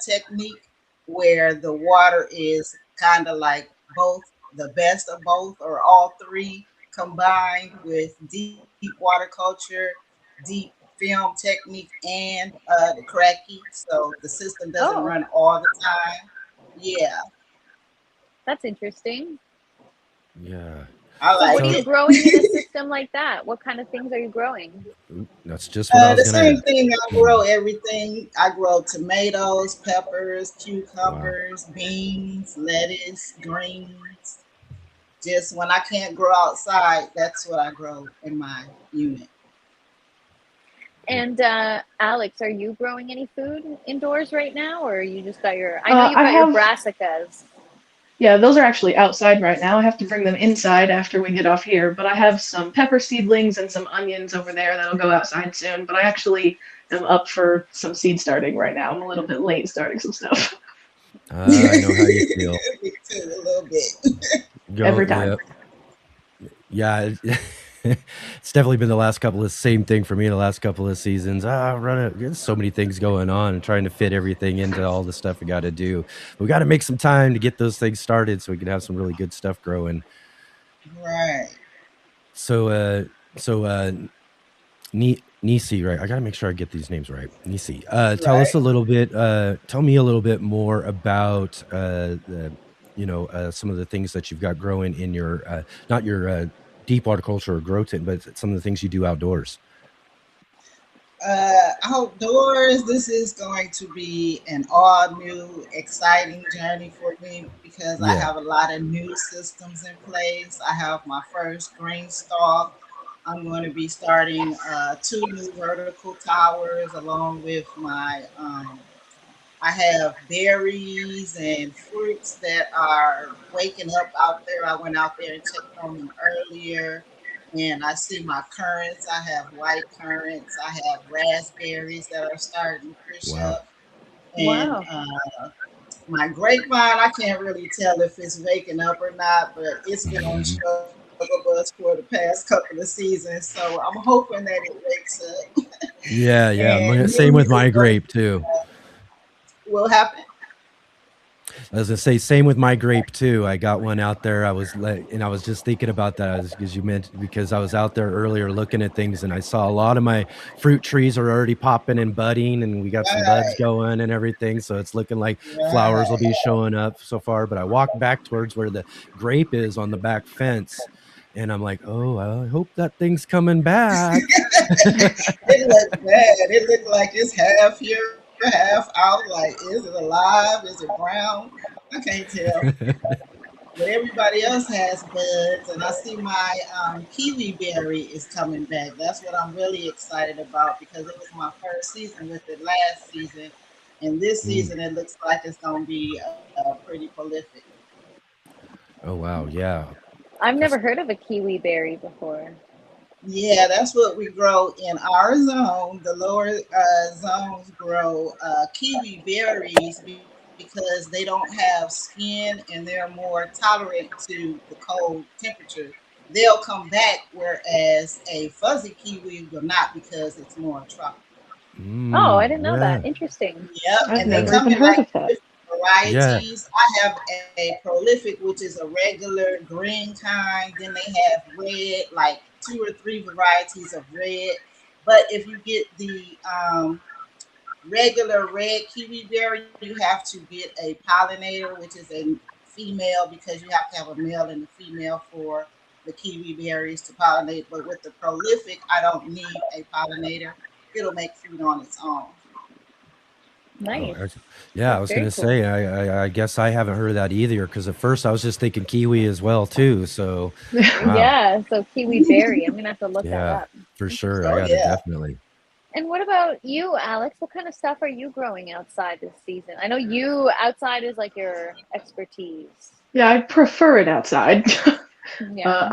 technique where the water is kind of like both the best of both or all three combined with deep water culture, deep film technique, and the cracky. So the system doesn't run all the time. Yeah. That's interesting. Yeah. So what are you growing in a system like that? What kind of things are you growing? That's just what I was the same thing. I grow everything. I grow tomatoes, peppers, cucumbers, beans, lettuce, greens. Just when I can't grow outside, that's what I grow in my unit. And Alex, are you growing any food indoors right now, or you just got your? I know you've got your brassicas. Yeah, those are actually outside right now. I have to bring them inside after we get off here, but I have some pepper seedlings and some onions over there that'll go outside soon. But I actually am up for some seed starting right now. I'm a little bit late starting some stuff. I know how you feel. Me too, a little bit. Every time. Yeah. It's definitely been the last couple of same thing for me the last couple of seasons. There's so many things going on and trying to fit everything into all the stuff we got to do. We got to make some time to get those things started so we can have some really good stuff growing. Right. So Nisi, right? I got to make sure I get these names right. Nisi, tell us a little bit. Tell me a little bit more about some of the things that you've got growing in your not your deep water culture or grow tent, but some of the things you do outdoors. Outdoors, this is going to be an all new, exciting journey for me because I have a lot of new systems in place. I have my first green stalk I'm going to be starting two new vertical towers along with my I have berries and fruits that are waking up out there. I went out there and checked on them earlier, and I see my currants. I have white currants. I have raspberries that are starting to push Wow. up, and Wow. my grapevine. I can't really tell if it's waking up or not, but it's been on struggle bus for the past couple of seasons. So I'm hoping that it wakes up Yeah, yeah. and Same with uses my those grape too. will happen. I was gonna say same with my grape too. I got one out there. And I was just thinking about that as you mentioned because I was out there earlier looking at things and I saw a lot of my fruit trees are already popping and budding and we got some buds Right, going and everything. So it's looking like flowers will right. be showing up so far. But I walked back towards where the grape is on the back fence and I'm like, oh, I hope that thing's coming back. It looked bad. It looked like it's half here, half out. Like, is it alive? Is it brown? I can't tell. But everybody else has buds, and I see my kiwi berry is coming back. That's what I'm really excited about because it was my first season with it last season, and this Mm. season it looks like it's going to be pretty prolific. Oh wow, yeah. I've That's never heard of a kiwi berry before. Yeah, that's what we grow in our zone. The lower zones grow kiwi berries because they don't have skin and they're more tolerant to the cold temperature. They'll come back, whereas a fuzzy kiwi will not because it's more tropical. Oh, I didn't know yeah. that. Interesting. Yep, I've and they Yeah. never come even in heard like of that. different Yeah. varieties. I have a prolific, which is a regular green kind. Then they have red, like two or three varieties of red. But if you get the regular red kiwi berry, you have to get a pollinator, which is a female, because you have to have a male and a female for the kiwi berries to pollinate. But with the prolific, I don't need a pollinator. It'll make fruit on its own. Oh, Nice. yeah, I That's was very gonna cool. say I guess I haven't heard of that either because at first I was just thinking kiwi as well too. So, wow, Yeah, so kiwi berry. I'm gonna have to look that yeah, up. for sure. I Oh Interesting. got to yeah. definitely. And what about you, Alex? What kind of stuff are you growing outside this season? I know you outside is like your expertise. Yeah, I prefer it outside. Yeah.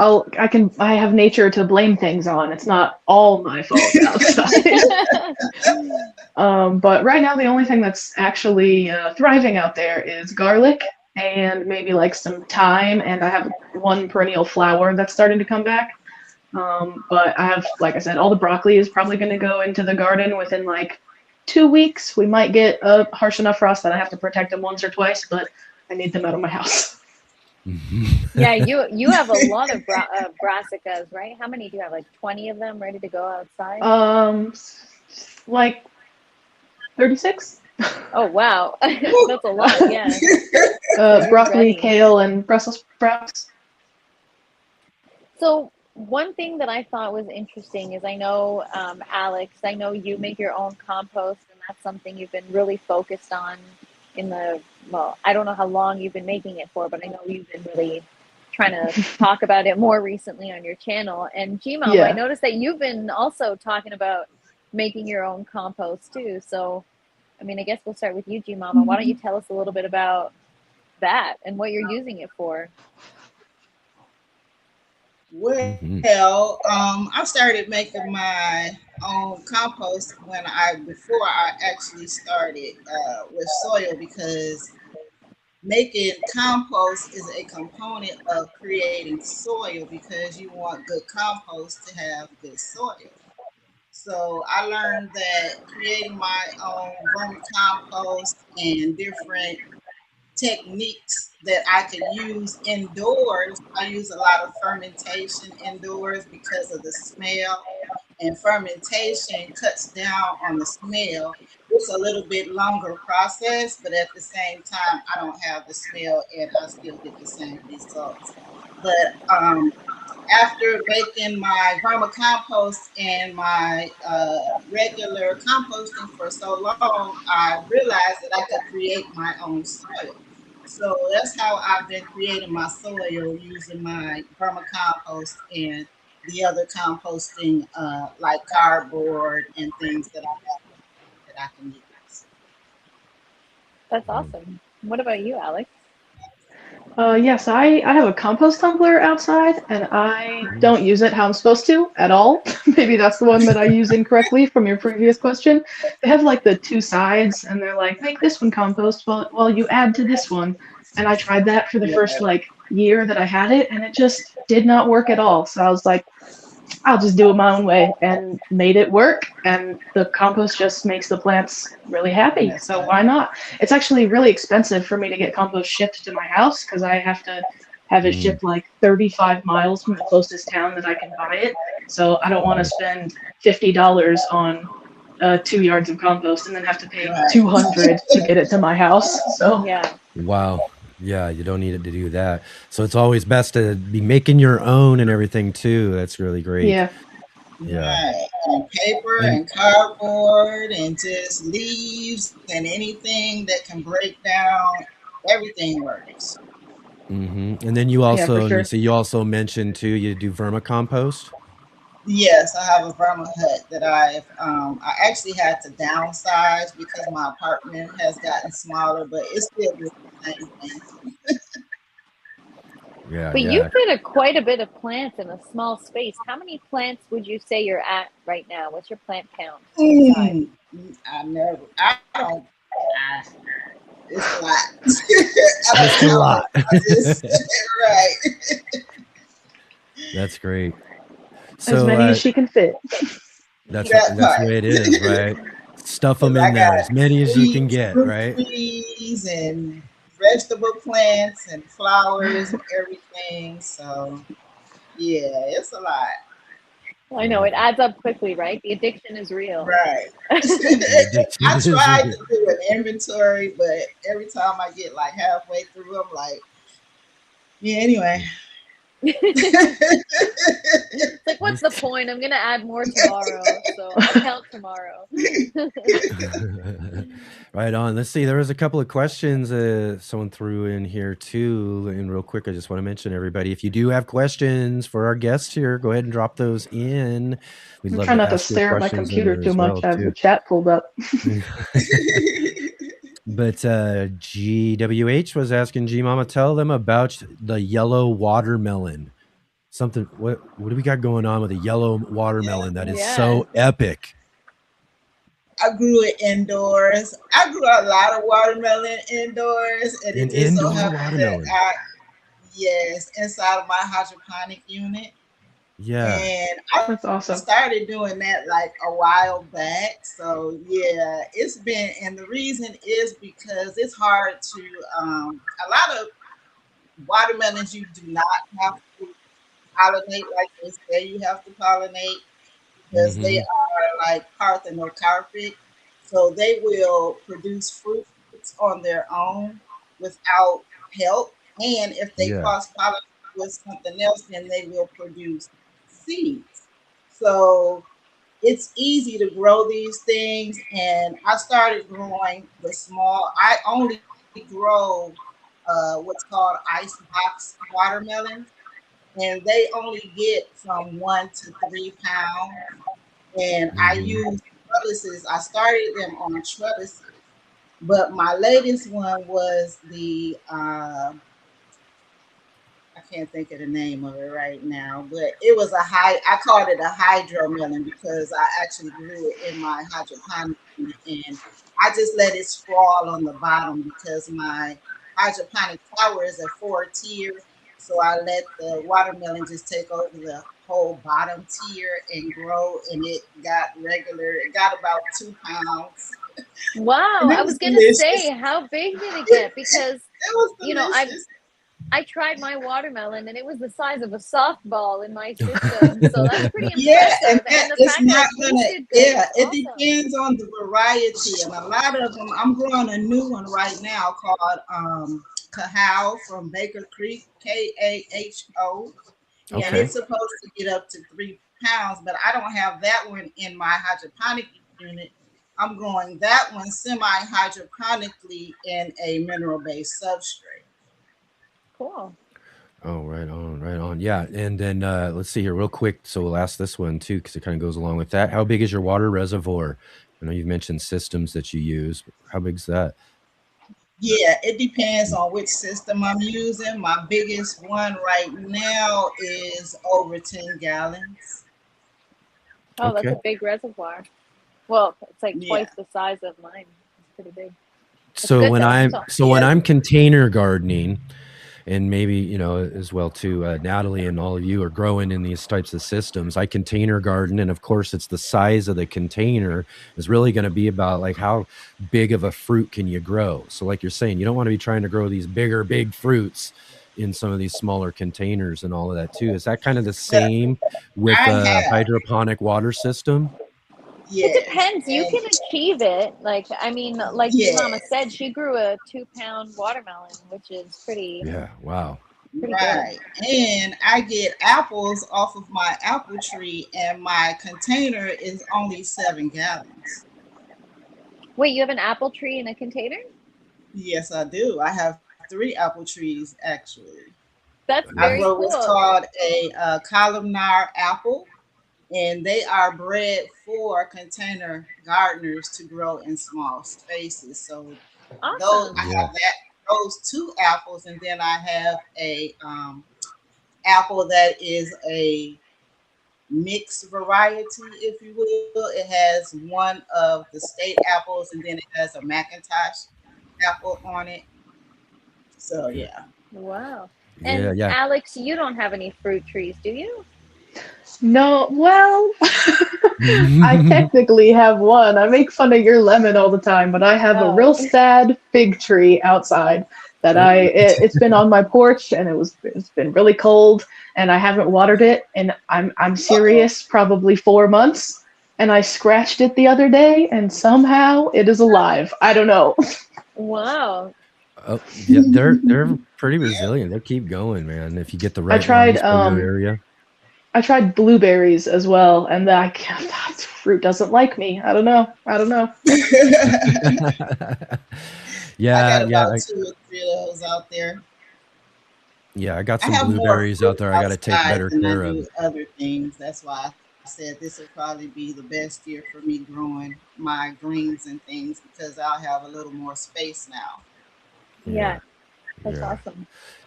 I have nature to blame things on. It's not all my fault outside. But right now, the only thing that's actually thriving out there is garlic and maybe like some thyme. And I have one perennial flower that's starting to come back. But I have, like I said, all the broccoli is probably going to go into the garden within like 2 weeks. We might get a harsh enough frost that I have to protect them once or twice, but I need them out of my house. Yeah, you have a lot of brassicas, right? How many do you have? Like 20 of them ready to go outside? Like 36. Oh wow, that's a lot. Yeah, so you're Broccoli, ready. kale, and Brussels sprouts. So one thing that I thought was interesting is I know Alex, I know you make your own compost, and that's something you've been really focused on in the well. I don't know how long you've been making it for, but I know you've been really trying to talk about it more recently on your channel. And GMama, I Yeah. noticed that you've been also talking about making your own compost too. So I mean, I guess we'll start with you, GMama. Why don't you tell us a little bit about that and what you're using it for? Mhm. Well, I started making my own compost when I before I actually started with soil because making compost is a component of creating soil because you want good compost to have good soil. So I learned that creating my own vermicompost and different techniques that I could use indoors. I use a lot of fermentation indoors because of the smell, and fermentation cuts down on the smell. It's a little bit longer process, but at the same time, I don't have the smell and I still get the same results. But after making my vermicompost and my regular composting for so long, I realized that I could create my own soil. So that's how I've been creating my soil using my vermicompost and the other composting, like cardboard and things that I can use. That's awesome. What about you, Alex? Yes, I have a compost tumbler outside, and I Mm. don't use it how I'm supposed to at all. Maybe that's the one that I used incorrectly from your previous question. They have like the two sides, and they're like, make this one compost, well, you add to this one. And I tried that for the first like year that I had it, and it just did not work at all. So I was like, I'll just do it my own way, and made it work. And the compost just makes the plants really happy. That's So right. why not? It's actually really expensive for me to get compost shipped to my house because I have to have it Mm. shipped like 35 miles from the closest town that I can buy it. So I don't want to spend $50 on 2 yards of compost and then have to pay Right. 200 to get it to my house. So Yeah. Wow. Yeah, you don't need it to do that. So it's always best to be making your own and everything too. That's really great. yeah, Yeah. Right. And paper And and cardboard and just leaves and anything that can break down, everything works. and then yeah, for you sure. see you also mentioned too you do vermicompost. Yes, I have a Burma hut that I actually had to downsize because my apartment has gotten smaller, but it's still the same thing. Yeah, But you yeah. fit quite a bit of plants in a small space. How many plants would you say you're at right now? What's your plant count inside? Mm, I don't, I, it's a lot. I Just don't a count lot. them. I just, right. That's great. As So many as she can fit. That that's the part. way it is, right? Stuff them Because in I there, got as many as you can trees, get, fruit right? trees, and vegetable plants, and flowers, and everything. So, yeah, it's a lot. I know Yeah. it adds up quickly, right? The addiction is real. Right. The addiction I is tried real. to do an inventory, but every time I get like halfway through, I'm like, yeah, anyway. It's like, what's the point? I'm gonna add more tomorrow, so I'll count tomorrow. Right on. Let's see. There was a couple of questions someone threw in here too. And real quick, I just want to mention everybody, if you do have questions for our guests here, go ahead and drop those in. We'd I'm love trying to not to ask your stare at my questions in computer there too as much. well I have the too. chat pulled up. But GWH was asking G Mama, tell them about the yellow watermelon. Something what do we got going on with a yellow watermelon that is Yes. so epic? I grew it indoors. I grew a lot of watermelon indoors, and An it just so indoor happened that watermelon. yes, inside of my hydroponic unit. Yeah. And I That's awesome. started doing that like a while back. So yeah, it's been, and the reason is because it's hard to, a lot of watermelons you do not have to pollinate like they say you have to pollinate because they Mm-hmm. are like parthenocarpic. So they will produce fruits on their own without help. And if they Yeah. cross pollinate with something else, then they will produce seeds. So it's easy to grow these things. And I started growing the small, I only grow what's called ice box watermelons, and they only get from 1 to 3 pounds. And I Mm-hmm. use trellises. I started them on trellises, but my latest one was the I can't think of the name of it right now, but it was I called it a hydro melon because I actually grew it in my hydroponic unit, and I just let it sprawl on the bottom because my hydroponic tower is a 4 tier. So I let the watermelon just take over the whole bottom tier and grow, and it got about 2 pounds. Wow, And it I was was gonna say, delicious. how big did it get? Because It was you know, I delicious. I tried my watermelon and it was the size of a softball in my system. So that's pretty Yeah, and impressive. that And the it's fact that not it gonna. tasted good Yeah, is it awesome. depends on the variety, and a lot of them. I'm growing a new one right now called Cahao from Baker Creek, Kaho, and Okay. it's supposed to get up to 3 pounds, but I don't have that one in my hydroponic unit. I'm growing that one semi hydroponically in a mineral based substrate. Cool. Oh, right on, right on. Yeah, and then let's see here real quick. So we'll ask this one too, because it kind of goes along with that. How big is your water reservoir? I know you've mentioned systems that you use. How big's that? Yeah, it depends on which system I'm using. My biggest one right now is over 10 gallons. Oh, that's Okay. a big reservoir. Well, it's like Yeah. twice the size of mine. It's pretty big. It's So good when though. I'm So, so when I'm container gardening, and maybe as well too, Natalie and all of you are growing in these types of systems. I container garden, and of course, it's the size of the container is really going to be about like how big of a fruit can you grow. So, like you're saying, you don't want to be trying to grow these big fruits in some of these smaller containers and all of that too. Is that kind of the The- same with I a have, hydroponic water system? it yes. depends. You And can achieve it. Like, I mean, like yeah, Mama said, she grew a 2-pound watermelon, which is pretty Yeah. Wow. good. right. And I get apples off of my apple tree, and my container is only 7 gallons. Wait, you have an apple tree in a container? Yes, I do. I have 3 apple trees actually. That's I very Nice. grow what's cool. called a columnar apple, and they are bred for container gardeners to grow in small spaces. So those Awesome. I Yeah. have those 2 apples, and then I have a apple that is a mixed variety, if you will. It has one of the state apples, and then it has a Macintosh apple on it. So yeah. Wow. Yeah. And Yeah. Alex, you don't have any fruit trees, do you? No, well, I technically have one. I make fun of your lemon all the time, but I have a Oh. real sad fig tree outside that Oh. it's been on my porch and it's been really cold and I haven't watered it and I'm Uh-oh. serious, probably 4 months. And I scratched it the other day and somehow it is alive. I don't know. Wow. Oh, yeah, they're pretty resilient. They'll keep going, man, if you get the I right tried ones for your area. I tried blueberries as well, and that fruit doesn't like me. I don't know. I don't know. I Yeah, got yeah, about 2 or 3 of those out there. yeah, I got I some have more blueberries out fruit there I gotta take outside better than I care of. do other things. That's why I said this will probably be the best year for me growing my greens and things because I'll have a little more space now. Yeah, Yeah, that's yeah. awesome.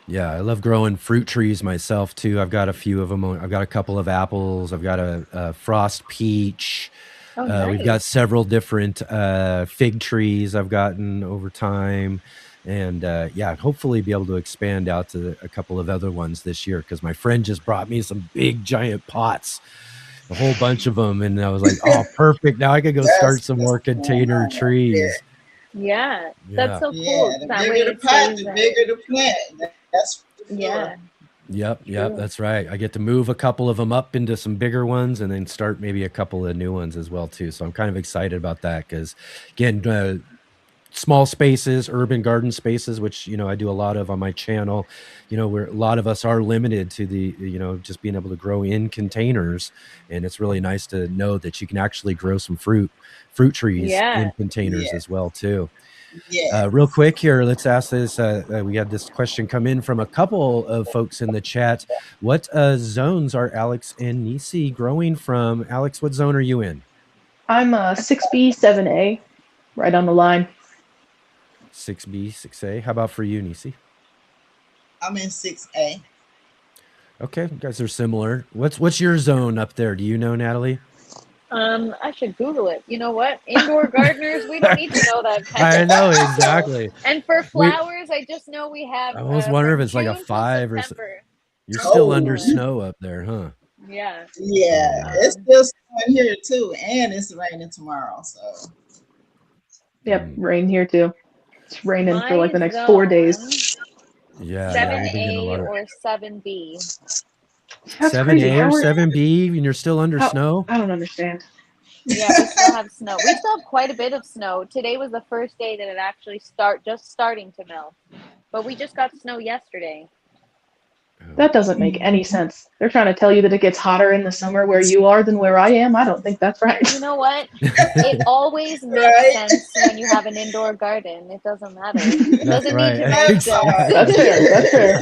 Yeah, I love growing fruit trees myself too. I've got a few of them. I've got a couple of apples. I've got a frost peach. Oh, We've got nice. several different fig trees I've gotten over time. And yeah, hopefully be able to expand out to a couple of other ones this year because my friend just brought me some big giant pots, a whole bunch of them. And I was like, oh, perfect. Now I could go start some That's more what's going container on right trees. there. Yeah, that's Yeah. so cool. Yeah, the That bigger way the it pot, stays. the bigger the plant. That's for sure. Yeah, Yep, true. that's right. I get to move a couple of them up into some bigger ones and then start maybe a couple of new ones as well too. So I'm kind of excited about that because again, small spaces, urban garden spaces, which I do a lot of on my channel. Where a lot of us are limited to the just being able to grow in containers, and it's really nice to know that you can actually grow some fruit trees Yeah. in containers Yeah. as well too. Real Yes. quick here, let's ask this. We had this question come in from a couple of folks in the chat. What zones are Alex and Nisi growing from? Alex, what zone are you in? I'm 6B, 7A, right on the line. 6B, 6A. How about for you, Nisi? I'm in 6A. Okay, you guys are similar. What's your zone up there? Do you know, Natalie? I should Google it. You know what? Indoor gardeners, we don't need to know that kind I of know stuff. So, exactly. and for We flowers, I just know we have I almost wonder if from it's like a June till 5 or so. September. You're still Oh, under So, snow up there, huh? yeah. yeah. Oh man. It's still snowing here too, and it's raining tomorrow. So Yep, rain here too. It's raining for like My the next 4 days. zone, Yeah, we've been getting a 7A lot of or 7B. That's crazy. 7A or How are 7B, and you're still under how? snow? I don't understand. Yeah, we still have snow. We still have quite a bit of snow. Today was the first day that it actually starting to melt. But we just got snow yesterday. Oh That doesn't make any sense. They're trying to tell you that it gets hotter in the summer where you are than where I am. I don't think that's right. You know what? It always makes sense when you have an indoor garden. It doesn't matter. It doesn't need to make sense. That's fair. That's fair.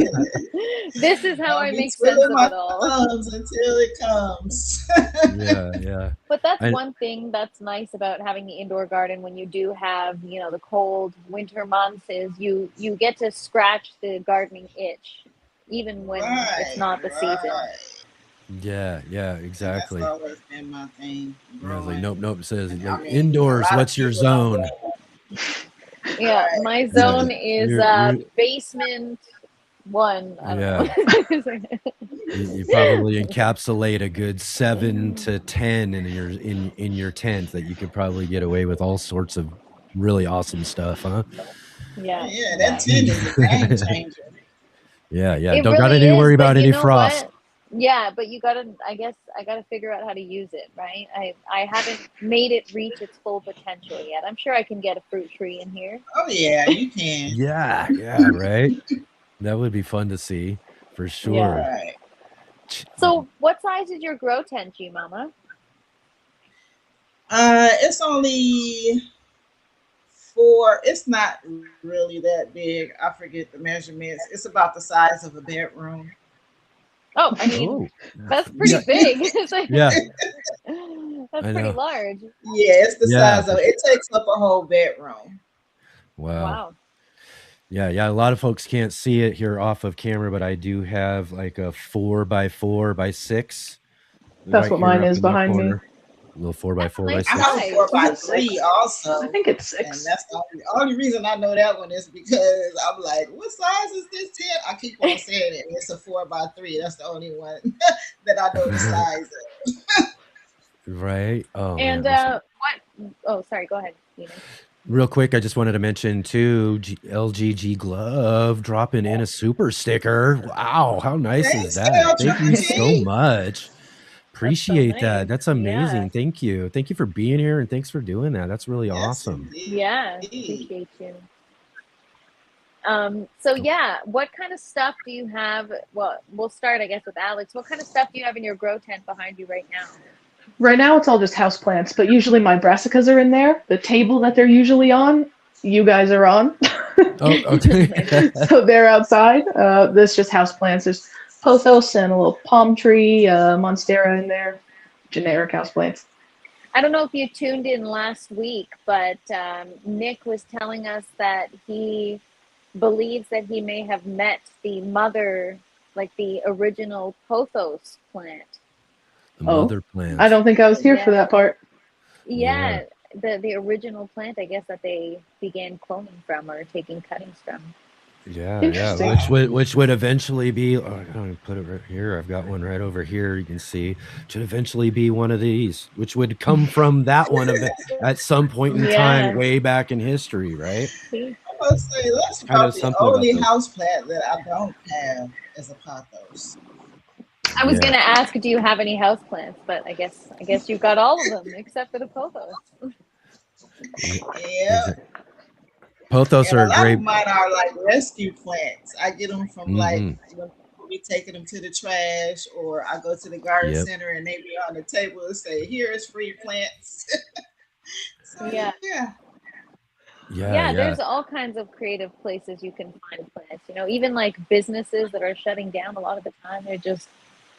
This is how I I'll be make sense twiddling of my it all. thumbs until it comes. Yeah. But that's I- one thing that's nice about having the indoor garden when you do have, you know, the cold winter months is you get to scratch the gardening itch, even when it's not the season. Yeah, exactly. That's always been my thing. I was like, nope. It says I like, mean, indoors. a lot of What's your people don't zone? know. Yeah, my zone is You're- basement 1. I don't know. You probably encapsulate a good 7 to 10 in your tent that you could probably get away with all sorts of really awesome stuff, huh? Yeah. Yeah, that tent is a game changer. Yeah. It Don't gotta really need to worry is, but about you any know frost. what? Yeah, but you gotta. I guess I gotta figure out how to use it, right? I haven't made it reach its full potential yet. I'm sure I can get a fruit tree in here. Oh yeah, you can. Yeah, right. That would be fun to see for sure. Right. So, what size is your grow tent, GMama? It's only 4. It's not really that big. I forget the measurements. It's about the size of a bedroom. Oh, I mean, Oh, that's pretty big. It's like, yeah. that's I pretty know. large. Yeah, it's the Yeah. size of it. Takes up a whole bedroom. Wow. Yeah. A lot of folks can't see it here off of camera, but I do have like a 4x4x6. That's what mine is behind me. A little 4x4x6. Nice. I have a 4x3 also. I think it's And 6. that's the only reason I know that one is because I'm like, what size is this tent? I keep on saying it. It's a 4x3. That's the only one that I know the size of. Right. Oh, And man. what? Oh, sorry. Go ahead, Enoch. Real quick, I just wanted to mention too, LGG Glove dropping in a super sticker. Wow, how nice Thanks, is that? Thank you so LGG. much. Appreciate nice. that. That's amazing. Yeah. Thank you. Thank you for being here and thanks for doing that. That's really awesome. Indeed. Yeah, appreciate you. So yeah, what kind of stuff do you have? Well, we'll start, I guess, with Alex. What kind of stuff do you have in your grow tent behind you right now? Right now, it's all just houseplants, but usually my brassicas are in there. The table that they're usually on, you guys are on. Oh, okay. So they're outside. This just houseplants. There's pothos and a little palm tree, monstera in there, generic houseplants. I don't know if you tuned in last week, but Nick was telling us that he believes that he may have met the mother, like the original pothos plant. The mother plant. I don't think I was here for Yeah. that part. Yeah, the original plant, I guess, that they began cloning from or taking cuttings from. Yeah. Interesting. Which would eventually be, oh, I'm going to put it right here. I've got one right over here. You can see, should eventually be one of these, which would come from that one at some point in time, way back in history, right? I must say, that's Kind of probably the something only about house plant that I don't have as a pothos. I was Yeah. gonna ask, do you have any houseplants? But I guess you've got all of them except for the pothos. Yeah. Pothos And are a lot great. of mine are like rescue plants. I get them from like Mhm. when people be taking them to the trash, or I go to the garden Yep. center and they be on the table and say, "Here is free plants." So, Yeah. yeah. Yeah, there's all kinds of creative places you can find plants. You know, even like businesses that are shutting down a lot of the time, they're just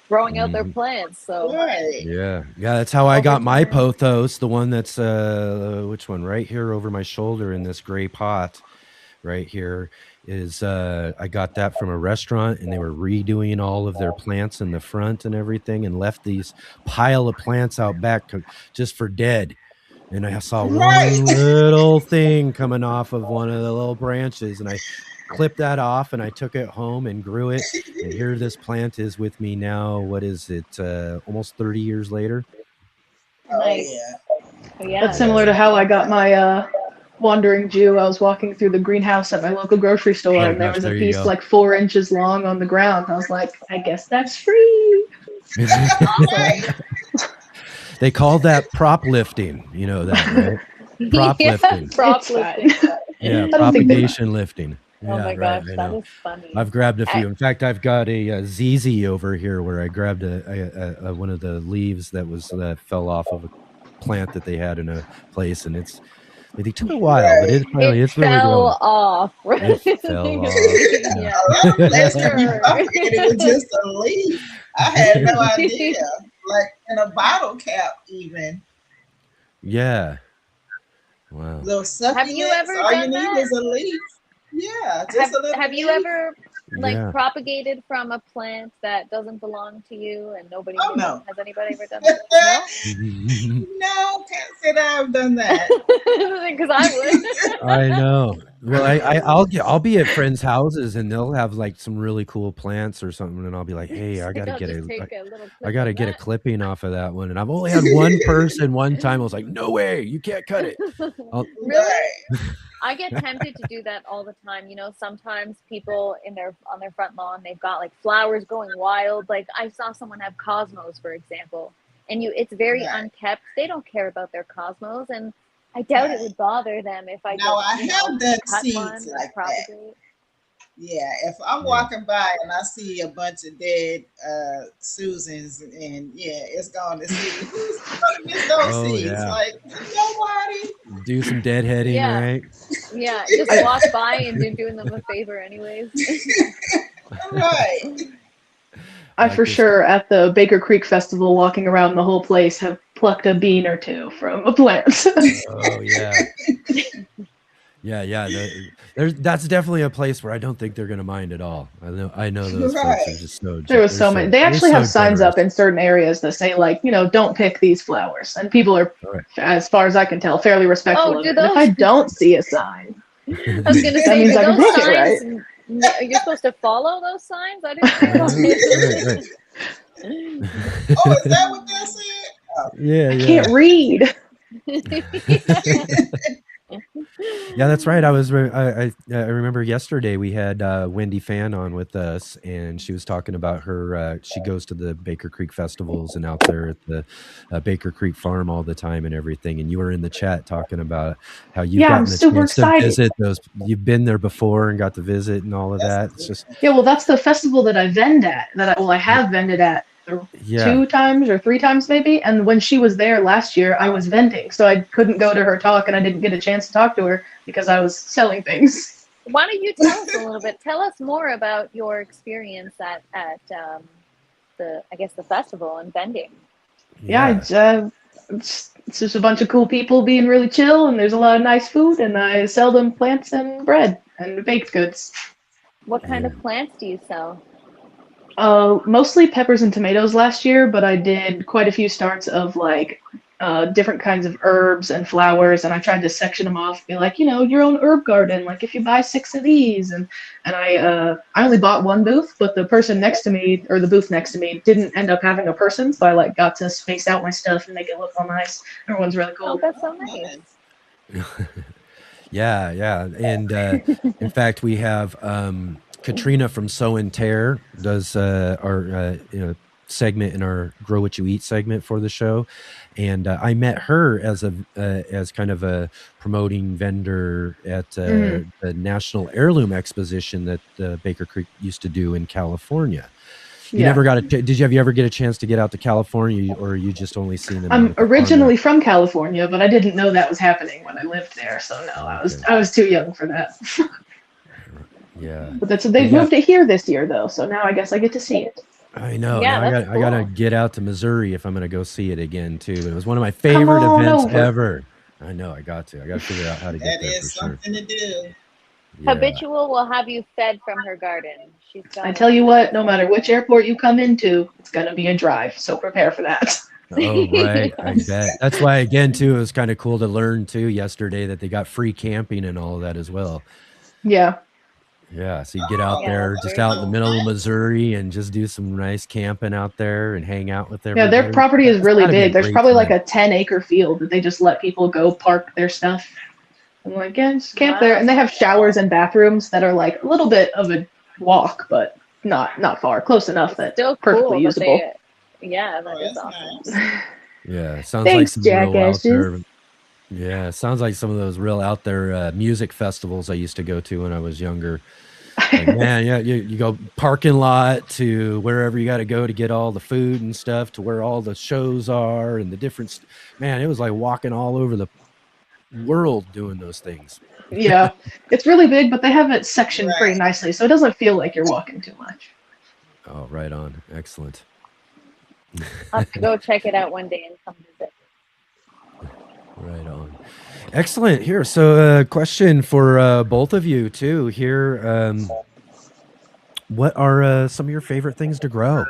throwing out their plants. So Right. Yeah, that's how I got my Over time. pothos, the one that's which one, right here over my shoulder in this gray pot right here is I got that from a restaurant, and they were redoing all of their plants in the front and everything, and left these pile of plants out back just for dead. And I saw Right. one little thing coming off of one of the little branches, and I clipped that off and I took it home and grew it. And here this plant is with me now. What is it? Almost 30 years later. Oh Nice. yeah. yeah, That's similar to how I got my wandering Jew. I was walking through the greenhouse at my local grocery store, Oh, and there gosh, was a there you piece go. like 4 inches long on the ground. I was like, I guess that's free. Right. They call that prop lifting. You know that, right? Prop Yeah, lifting. prop It's fine. lifting. Yeah, I don't think they- propagation lifting. Oh my right. gosh, I that know. is funny. I've grabbed a few. In fact, I've got a ZZ over here where I grabbed a one of the leaves that fell off of a plant that they had in a place, and they took a while, but Right. it's really growing. Fell off. It fell off. Yeah. A lot of places can be Sure. propagated with just a leaf. I had no idea. Like in a bottle cap, even. Yeah. Wow. Little Have you succulents, ever all you done need that? is a leaf. Yeah, just a little Have you leaf. ever like Yeah. propagated from a plant that doesn't belong to you and nobody Oh knew? no. Has anybody ever done that? No, can't say that I've done that. No? Because I would. I know. Well, I'll be at friends' houses and they'll have like some really cool plants or something, and I'll be like, hey, I gotta I'll get just take a little I clip gotta of get a that. clipping off of that one. And I've only had one person one time. I was like, no way, you can't cut it. Really? Right. I get tempted to do that all the time. You know, sometimes people on their front lawn, they've got like flowers going wild. Like I saw someone have cosmos, for example, and it's very Right. unkept. They don't care about their cosmos, and I doubt it would bother them if I Now I just, have done cut seeds one and like that. propagate. Yeah, if I'm walking by and I see a bunch of dead Susans, and yeah, it's going to seed. Who's gonna miss those Oh, seeds? yeah. Like nobody. Do some deadheading, Yeah. right? Yeah, just walk by and doing them a favor anyways. Right. I Like for this- sure at the Baker Creek Festival, walking around the whole place, have plucked a bean or two from a plant. Oh yeah. Yeah. That's definitely a place where I don't think they're gonna mind at all. I know those folks Right. are just so. There was so many. They actually have signs up generous. in certain areas that say, like, don't pick these flowers. And people are, All right. as far as I can tell, fairly respectful Oh, of do it. And if I those- don't see a sign, I was gonna say, means do I can those pick it, right? signs? You're supposed to follow those signs. I didn't. Right. Oh, is that what that said? Oh, Yeah, I can't read. Yeah, that's right. I remember yesterday we had Wendy Fan on with us, and she was talking about her. She goes to the Baker Creek festivals and out there at the Baker Creek farm all the time and everything. And you were in the chat talking about how you've Yeah, gotten I'm the super chance to excited. visit those. You've been there before and got to visit and all of that. It's just Yeah, well, that's the festival that I vend at. I have vended at Yeah. 2 times or 3 times maybe. And when she was there last year, I was vending, so I couldn't go to her talk, and I didn't get a chance to talk to her because I was selling things. Why don't you tell us a little bit? Tell us more about your experience at the festival and vending. It's just a bunch of cool people being really chill, and there's a lot of nice food, and I sell them plants and bread and baked goods. What kind of plants do you sell? Mostly peppers and tomatoes last year, but I did quite a few starts of like different kinds of herbs and flowers, and I tried to section them off, be like, your own herb garden. Like if you buy 6 of these, and I only bought 1 booth, but the person next to me, or the booth next to me, didn't end up having a person, so I got to space out my stuff and make it look all nice. Everyone's really cool. Oh, that's so nice. Yeah. And in fact, we have Katrina from Sow and Tear does our segment in our Grow What You Eat segment for the show, and I met her as kind of a promoting vendor at the National Heirloom Exposition that Baker Creek used to do in California. You never got did you ever get a chance to get out to California, or you just only seen them? I'm originally from California, but I didn't know that was happening when I lived there, so no, I was too young for that. Yeah. But they've moved it here this year though, so now I guess I get to see it. I know. Yeah, Now that's I gotta cool. get out to Missouri if I'm gonna go see it again too. It was one of my favorite events over. ever. I know. I got to figure out how to get that there is for sure. something to do. Yeah. Habitual will have you fed from her garden. She's got I tell you what, no matter which airport you come into, it's gonna be a drive, so prepare for that. Oh right, I bet. That's why again too, it was kind of cool to learn too yesterday that they got free camping and all of that as well. Yeah. Yeah, so you get out Yeah, there that's just very out in the middle of Missouri and just do some nice camping out there and hang out with Yeah, everybody. their property is That's really gotta be a big. There's great probably like time. a 10-acre field that they just let people go park their stuff. I'm like, yeah, just camp there. Wow. And they have showers and bathrooms that are like a little bit of a walk, but not far, close enough that still perfectly cool, usable. yeah, that Oh, is that's awesome. nice. Yeah, sounds Thanks, like some real out jackasses. there. Yeah, sounds like some of those real out there music festivals I used to go to when I was younger. Like, man, yeah, you go parking lot to wherever you got to go to get all the food and stuff to where all the shows are and the different. Man, it was like walking all over the world doing those things. Yeah, it's really big, but they have it sectioned pretty Right. nicely, so it doesn't feel like you're walking too much. Oh, right on. Excellent. I'll have to go check it out one day and come visit. Right on. Excellent. Here, so question for both of you too. Here, what are some of your favorite things to grow?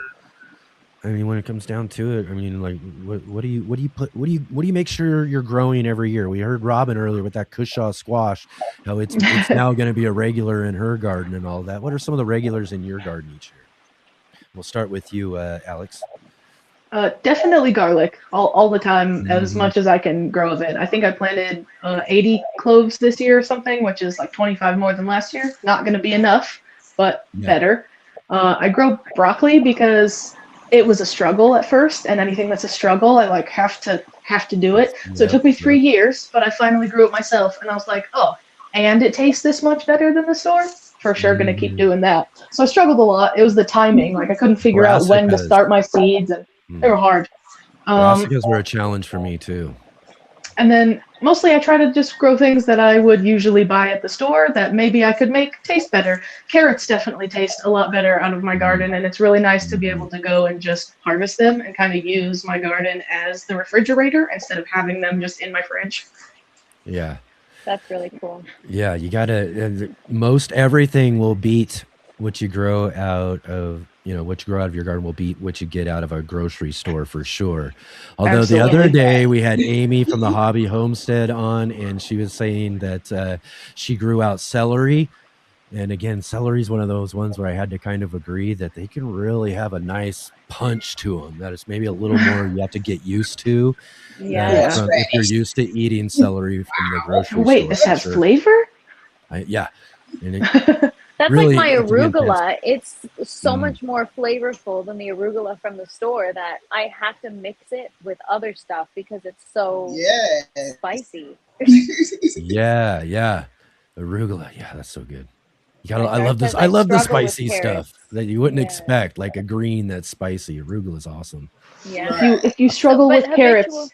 I mean, when it comes down to it, I mean, like, what do you make sure you're growing every year? We heard Robin earlier with that Cushaw squash, how it's now going to be a regular in her garden and all that. What are some of the regulars in your garden each year? We'll start with you, Alex. Definitely garlic, all the time, as much as I can grow of it. I think I planted 80 cloves this year or something, which is like 25 more than last year. Not going to be enough, but better. I grow broccoli because it was a struggle at first, and anything that's a struggle, I like have to do it. So it took me 3 years, but I finally grew it myself, and I was like, oh, and it tastes this much better than the store? For sure, going to keep doing that. So I struggled a lot. It was the timing. Like I couldn't figure out when to start my seeds, and they were hard. Brassicas were a challenge for me too. And then mostly I try to just grow things that I would usually buy at the store that maybe I could make taste better. Carrots definitely taste a lot better out of my garden, and it's really nice to be able to go and just harvest them and kind of use my garden as the refrigerator instead of having them just in my fridge. Yeah. That's really cool. Yeah, you gotta. Most everything will beat what you grow out of. What you grow out of your garden will beat what you get out of a grocery store for sure. Although Absolutely. the other day we had Amy from the Hobby Homestead on, and she was saying that she grew out celery. And again, celery is one of those ones where I had to kind of agree that they can really have a nice punch to them. That it's maybe a little more you have to get used to. If you're used to eating celery from the grocery store. Wait, this has flavor? Yeah. And That's really, like my arugula. It's so much more flavorful than the arugula from the store that I have to mix it with other stuff because it's so spicy. Yeah. Arugula. Yeah, that's so good. I love this. I love the spicy stuff that you wouldn't expect, like a green that's spicy. Arugula is awesome. Yeah. If you struggle with carrots,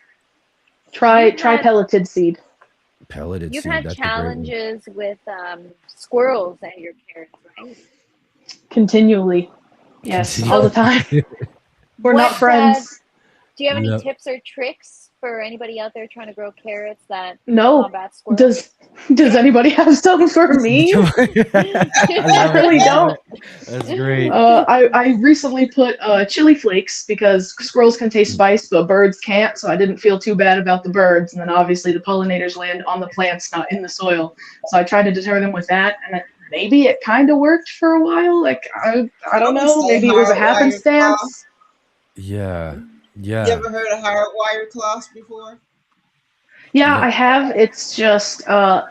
try pelleted seed. Pelleted You've seed. had That's a great one. challenges with squirrels and your carrots, right? Continually. Yes, all the time. We're not friends. Do you have any tips or tricks for anybody out there trying to grow carrots that No. combat squirrels? Does anybody have some for me? I really don't. That's great. I recently put chili flakes because squirrels can taste spice, but birds can't, so I didn't feel too bad about the birds. And then obviously the pollinators land on the plants, not in the soil. So I tried to deter them with that, and maybe it kind of worked for a while. Like I don't know, maybe it was a happenstance. Yeah. You ever heard of hardwired cloths before? Yeah, I have. It's just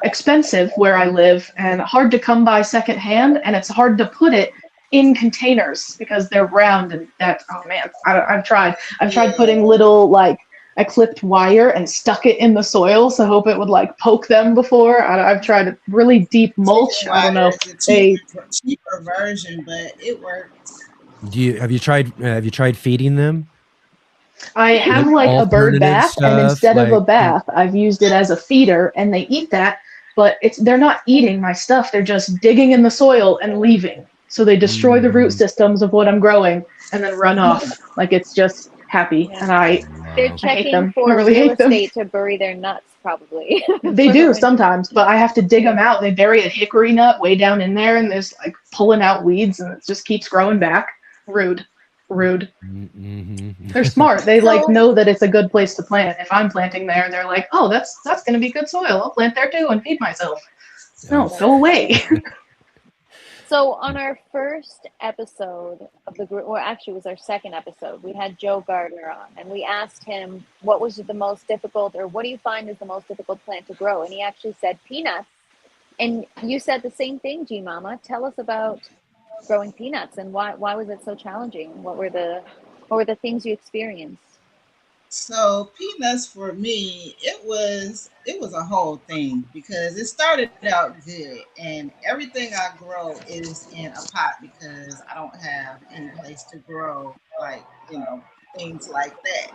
expensive where I live and hard to come by secondhand, and it's hard to put it in containers because they're round and that. Oh man, I've tried. I've tried putting little like I clipped wire and stuck it in the soil to hope it would like poke them before. I've tried a really deep mulch. I don't know. It's a cheaper version, but it works. Have you tried feeding them? I have like a bird bath, and instead of a bath, I've used it as a feeder, and they eat that. But they're not eating my stuff; they're just digging in the soil and leaving. So they destroy the root systems of what I'm growing, and then run off. Like it's just happy, and they're checking for really real hate them. estate to bury their nuts, probably. They do sometimes, but I have to dig them out. They bury a hickory nut way down in there, and there's like pulling out weeds, and it just keeps growing back. Rude. They're smart. They like know that it's a good place to plant. If I'm planting there, they're like, oh, that's going to be good soil. I'll plant there too and feed myself. No, go away. So on our first episode of the group, well, actually it was our second episode, we had Joe Gardner on, and we asked him what was the most difficult, or what do you find is the most difficult plant to grow? And he actually said peanuts. And you said the same thing, GMama. Tell us about growing peanuts and why was it so challenging? What were the things you experienced? So peanuts for me, it was a whole thing because it started out good, and everything I grow is in a pot because I don't have any place to grow like things like that.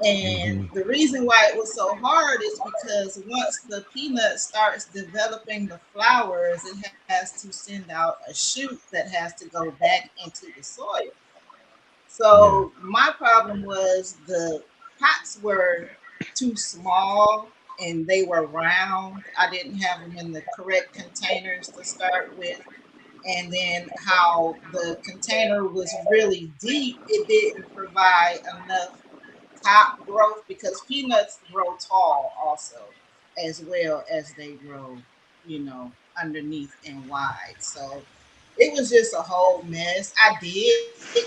And Hmm. the reason why it was so hard is because once the peanut starts developing the flowers, it has to send out a shoot that has to go back into the soil. Yeah. So my problem was the pots were too small and they were round. I didn't have them in the correct containers to start with. And then how the container was really deep, it didn't provide enough top growth because peanuts grow tall also, as well as they grow, underneath and wide. So it was just a whole mess. I did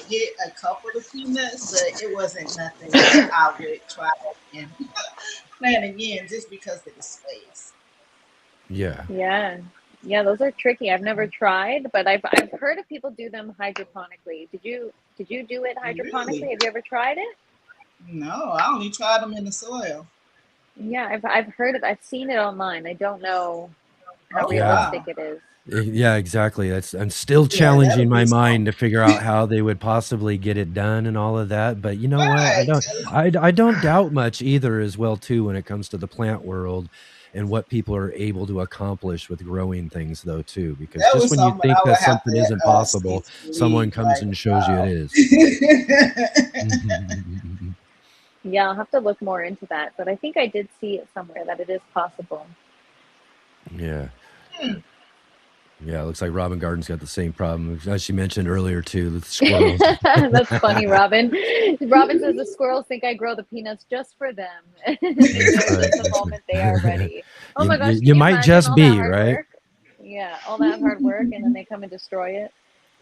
get a couple of peanuts, but it wasn't nothing that I would try and plant again just because of the space. Yeah. Yeah. Yeah, those are tricky. I've never tried, but I've heard of people do them hydroponically. Did you do it hydroponically? Really? Have you ever tried it? No, I only tried them in the soil. Yeah, I've heard it. I've seen it online. I don't know how Oh Yeah. realistic wow. it is. Yeah, exactly. I'm still Yeah, that'll challenging my be mind to something. figure out how they would possibly get it done and all of that. But you know what? Right. I don't doubt much either as well too when it comes to the plant world and what people are able to accomplish with growing things though too. Because That just was when you something think I would that have something isn't to see possible, to someone believe. comes Like, and shows you it wow. is. Yeah, I'll have to look more into that, but I think I did see it somewhere that it is possible. Yeah. Hmm. Yeah, it looks like Robin Garden's got the same problem as she mentioned earlier too, with squirrels. That's funny, Robin. Robin says the squirrels think I grow the peanuts just for them. That's right. Just the That's moment they are right. ready. Oh my gosh, can You you might imagine just all that be, hard right? work? Yeah, all that hard work and then they come and destroy it.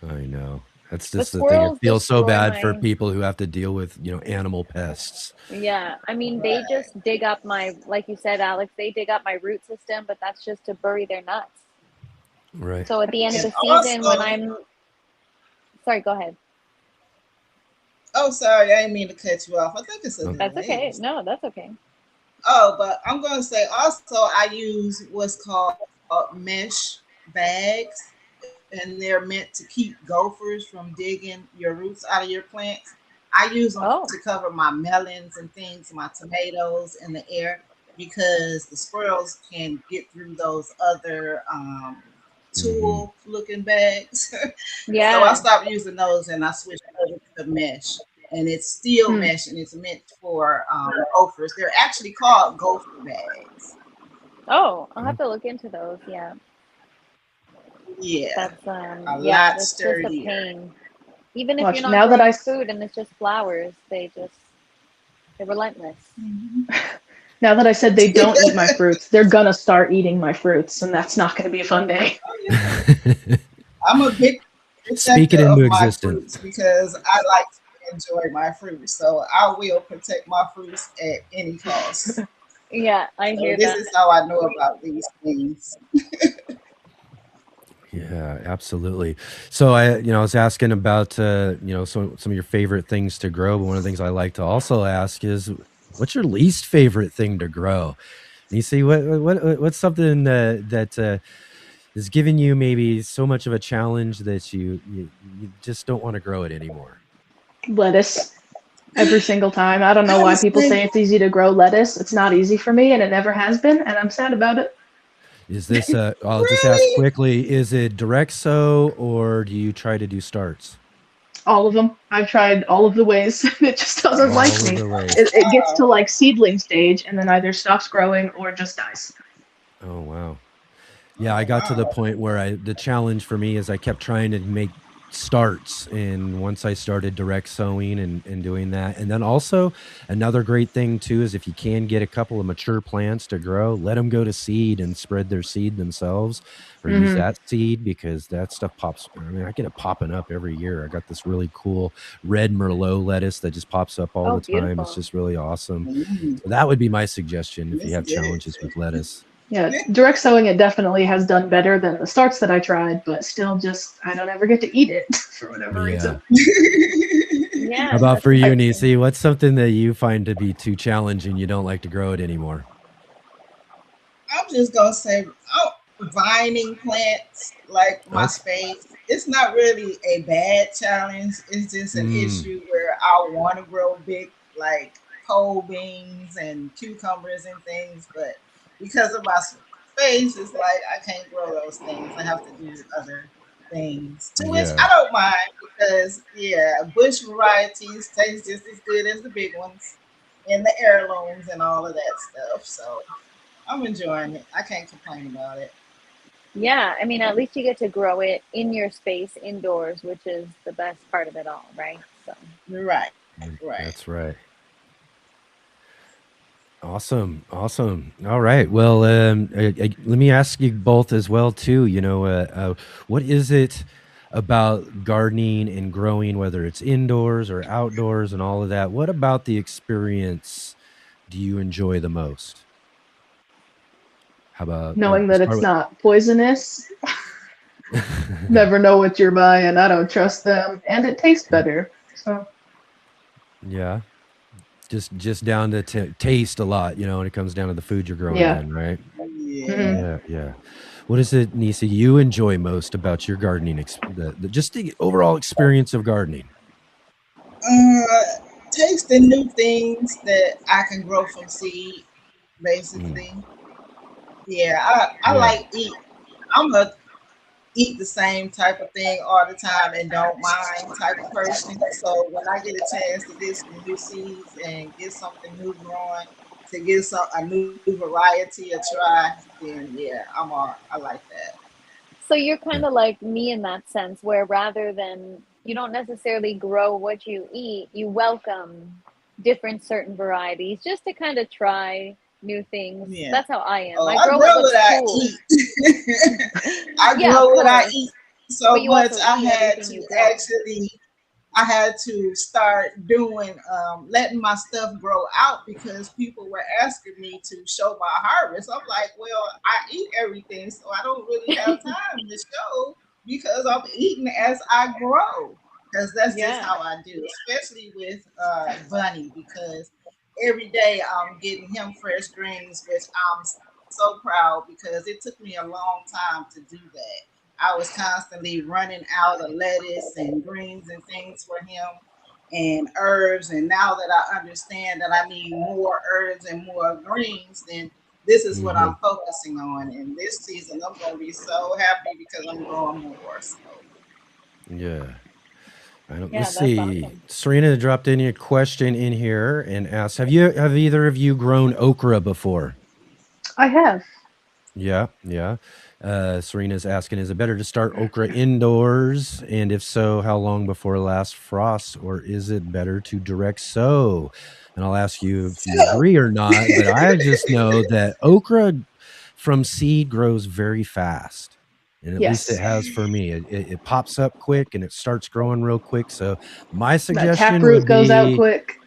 I know. That's The just the thing. It squirrels feels so destroy bad for my, people who have to deal with, animal pests. yeah, I mean, they Right. just dig up my, like you said, Alex, they dig up my root system, but that's just to bury their nuts. Right. So at the end of And the season, when also, I'm, sorry, go ahead. oh, sorry, I didn't mean to cut you off. I think it's a Oh, That's delay or okay. something. No, that's okay. Oh, but I'm going to say also, I use what's called mesh bags, and they're meant to keep gophers from digging your roots out of your plants. I use them Oh, to cover my melons and things, my tomatoes in the air, because the squirrels can get through those other hmm. tool looking bags. So I yeah. stopped using those and I switched over to mesh. And it's steel Hmm. mesh and it's meant for gophers. They're actually called gopher bags. Oh, I'll have Oh, to look into those. Yeah. Yeah, That's a yeah, lot that's just a sturdier. pain. Even if you're Watch not now that growing food and it's just flowers, they're relentless. Mhm. now that I said they don't eat my fruits, they're gonna start eating my fruits, and that's not gonna be a fun day. Oh, yeah. I'm a big Speak protector it into of my existence. fruits because I like to enjoy my fruits. So I will protect my fruits at any cost. Yeah, I So hear this that. is how I know about these things. Yeah, absolutely. So I was asking about, some of your favorite things to grow, but one of the things I like to also ask is, what's your least favorite thing to grow? And you see, what's something that is giving you maybe so much of a challenge that you just don't want to grow it anymore? Lettuce. Every single time. I don't know why people Honestly, say it's easy to grow lettuce. It's not easy for me, and it never has been, and I'm sad about it. Is this, I'll just ask really? quickly, is it direct sow or do you try to do starts? All of them. I've tried all of the ways. It just doesn't like All of me. the ways. It gets to Wow. like seedling stage and then either stops growing or just dies. Oh, wow. Yeah, I Oh, got to the wow. point where the challenge for me is I kept trying to make starts. And once I started direct sowing and doing that, and then also another great thing too is if you can get a couple of mature plants to grow, let them go to seed and spread their seed themselves or use Hmm. that seed because that stuff pops. I mean, I get it popping up every year. I got this really cool red Merlot lettuce that just pops up all Oh, the time. It's beautiful. just really awesome. Mm, So that would be my suggestion if you that's have good. challenges with lettuce. Yeah, direct sowing it definitely has done better than the starts that I tried, but still just I don't ever get to eat it for whatever Yeah. reason. Yeah, How about that's for you, interesting. Nisi? What's something that you find to be too challenging? You don't like to grow it anymore? I'm just gonna say, oh, vining plants like my Okay. space. It's not really a bad challenge. It's just an Mm, issue where I want to grow big, like pole beans and cucumbers and things, but because of my space, it's like I can't grow those things. I have to do other things. To which yeah. I don't mind because yeah, bush varieties taste just as good as the big ones and the heirlooms and all of that stuff. So I'm enjoying it. I can't complain about it. Yeah, I mean, at least you get to grow it in your space indoors, which is the best part of it all, right? So, Right, Mm, right. that's right. Awesome, awesome. All right. Well, let me ask you both as well too. What is it about gardening and growing, whether it's indoors or outdoors and all of that? What about the experience do you enjoy the most? How about Knowing we'll that start it's not poisonous, with? never know what you're buying. I don't trust them, and it tastes better. So Yeah, just down to taste a lot, when it comes down to the food you're growing, yeah. then, right? Yeah. Hmm. Yeah, yeah. What is it, Nisa, you enjoy most about your gardening, just the overall experience of gardening? Uh, tasting new things that I can grow from seed, Mm, basically. Yeah, I yeah. like eat. I'm a eat the same type of thing all the time and don't mind type of person. So when I get a chance to get some new seeds and get something new growing, to get a new variety a try, then yeah, I like that. so you're Yeah. kind of like me in that sense, where rather than you don't necessarily grow what you eat, you welcome different certain varieties just to kind of try new things. Yeah. That's how I am. Oh, I I grow what grow what looks I cool. eat. I Yeah, of grow what I course. eat so But you much. also eat everything you grow. I had to start doing letting my stuff grow out because people were asking me to show my harvest. I'm like, well, I eat everything, so I don't really have time to show because I'm eating as I grow. Because that's just Yeah. how I do, especially with Bunny, because every day I'm getting him fresh greens, which I'm so proud because it took me a long time to do that. I was constantly running out of lettuce and greens and things for him and herbs. And now that I understand that I need more herbs and more greens, then this is what Hmm. I'm focusing on. And this season, I'm going to be so happy because I'm growing more. So, Yeah. I don't, let's Yeah, that's see. awesome. Serena dropped in a question in here and asked, have either of you grown okra before? I have. Yeah, yeah. Serena's asking, is it better to start okra indoors? And if so, how long before last frost? Or is it better to direct sow? And I'll ask you if you so agree or not, but I just know that okra from seed grows very fast. And at least it Yes. has for me. It pops up quick and it starts growing real quick. So my That suggestion would taproot goes out be quick.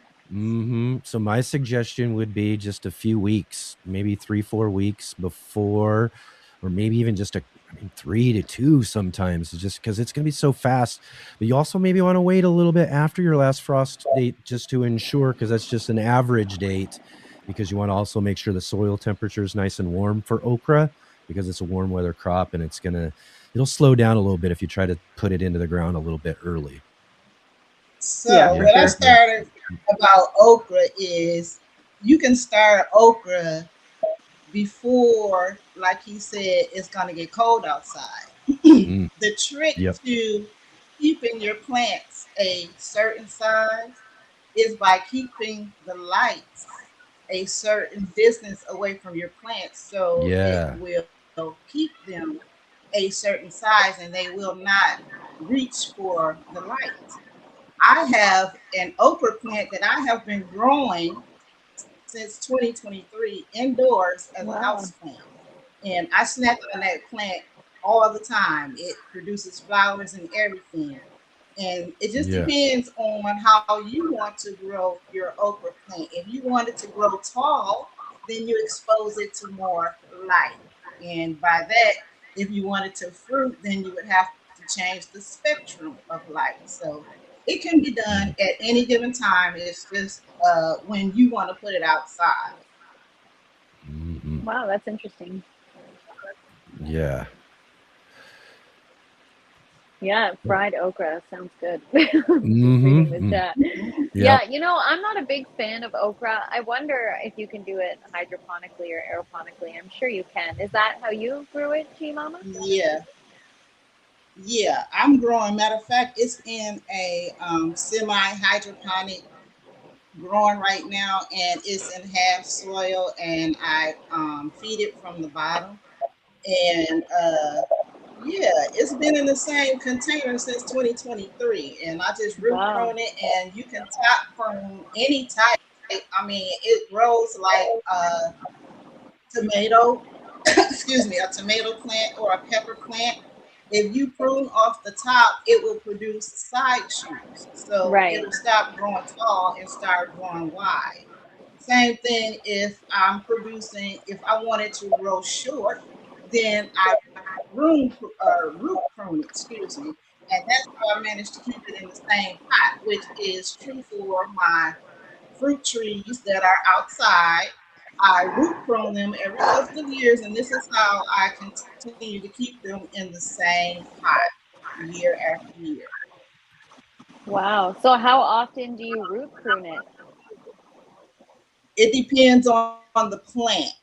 So my suggestion would be just a few weeks, maybe 3, 4 weeks before, or maybe even just 3 to 2 sometimes, just because it's going to be so fast. But you also maybe want to wait a little bit after your last frost date just to ensure, because that's just an average date, because you want to also make sure the soil temperature is nice and warm for okra, because it's a warm weather crop and it'll slow down a little bit if you try to put it into the ground a little bit early. Yeah, so for Yeah. what I sure. Yeah. started about okra is you can start okra before, like he said, it's going to get cold outside. Mm, The trick yep. to keeping your plants a certain size is by keeping the lights a certain distance away from your plants so it Yeah. will keep them a certain size and they will not reach for the light. I have an okra plant that I have been growing since 2023 indoors as a Wow. house plant. And I snack on that plant all the time. It produces flowers and everything. And it just Yeah. depends on how you want to grow your okra plant. If you want it to grow tall, then you expose it to more light. And by that, if you want it to fruit, then you would have to change the spectrum of light. So it can be done at any given time. It's just when you want to put it outside. Mhm. Wow, that's interesting. Yeah. Yeah, fried okra sounds good. Just reading the Mm-hmm. chat. Yep. Yeah, I'm not a big fan of okra. I wonder if you can do it hydroponically or aeroponically. I'm sure you can. Is that how you grew it, G-Mama? Yeah, yeah. I'm growing. Matter of fact, it's in a semi-hydroponic growing right now, and it's in half soil, and I feed it from the bottom. And yeah, it's been in the same container since 2023, and I just root Wow. prune it, and you can top prune any type. I mean, it grows like tomato, excuse me, a tomato plant or a pepper plant. If you prune off the top, it will produce side shoots. So Right. it'll stop growing tall and start growing wide. Same thing if I wanted to grow short, then I root prune it, excuse me. And that's how I managed to keep it in the same pot, which is true for my fruit trees that are outside. I root prune them every couple of years, and this is how I continue to keep them in the same pot year after year. Wow. So how often do you root prune it? It depends on the plant.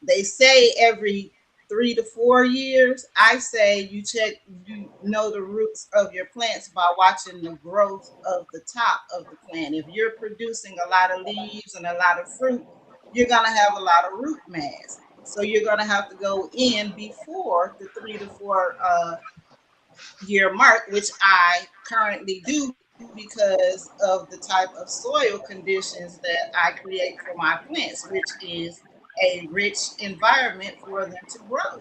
They say every 3 to 4 years. I say you know the roots of your plants by watching the growth of the top of the plant. If you're producing a lot of leaves and a lot of fruit, you're gonna have a lot of root mass. So you're gonna have to go in before the 3 to 4 year mark, which I currently do because of the type of soil conditions that I create for my plants, which is a rich environment for them to grow.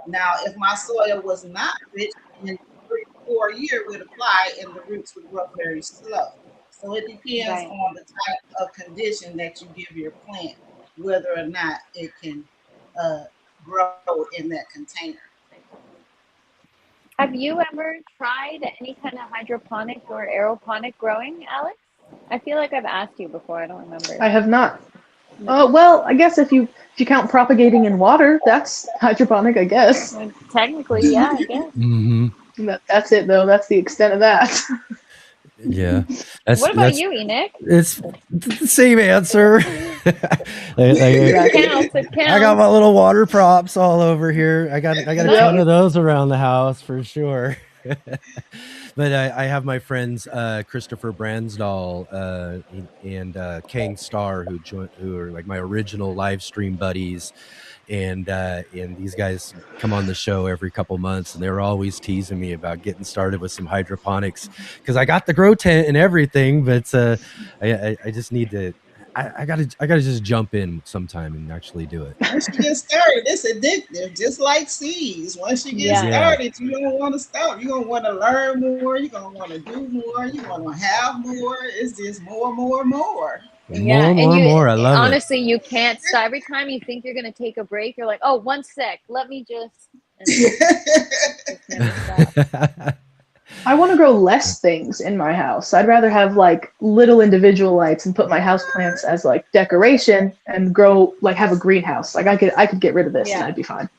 Now, if my soil was not rich, then 3 to 4 year would apply and the roots would grow very slow. So it depends Right. on the type of condition that you give your plant, whether or not it can uh, grow in that container. Have you ever tried any kind of hydroponic or aeroponic growing, Alex? I feel like I've asked you before. I don't remember. I have not. Well, I guess if you count propagating in water, that's hydroponic, I guess. Technically, yeah, I guess. Mm-hmm. That's it, though. That's the extent of that. Yeah. What about you, Enoch? It's the same answer. It counts. It counts. I got my little water props all over here. I got a ton Nice. of those around the house for sure. But I have my friends Christopher Bransdahl and Kang Starr who are like my original live stream buddies, and these guys come on the show every couple months, and they're always teasing me about getting started with some hydroponics because I got the grow tent and everything, but I just need to. I gotta just jump in sometime and actually do it. Once you get started, it's addictive, just like seeds. Once you get started, you don't want to stop. You're gonna want to learn more. You're gonna want to do more. You want to have more. It's just more, more, more. Yeah, more. I love honestly, you can't stop. Every time you think you're gonna take a break, you're like, "Oh, 1 sec, let me just." I want to grow less things in my house. I'd rather have like little individual lights and put my house plants as like decoration and grow like have a greenhouse. Like I could get rid of this and I'd be fine.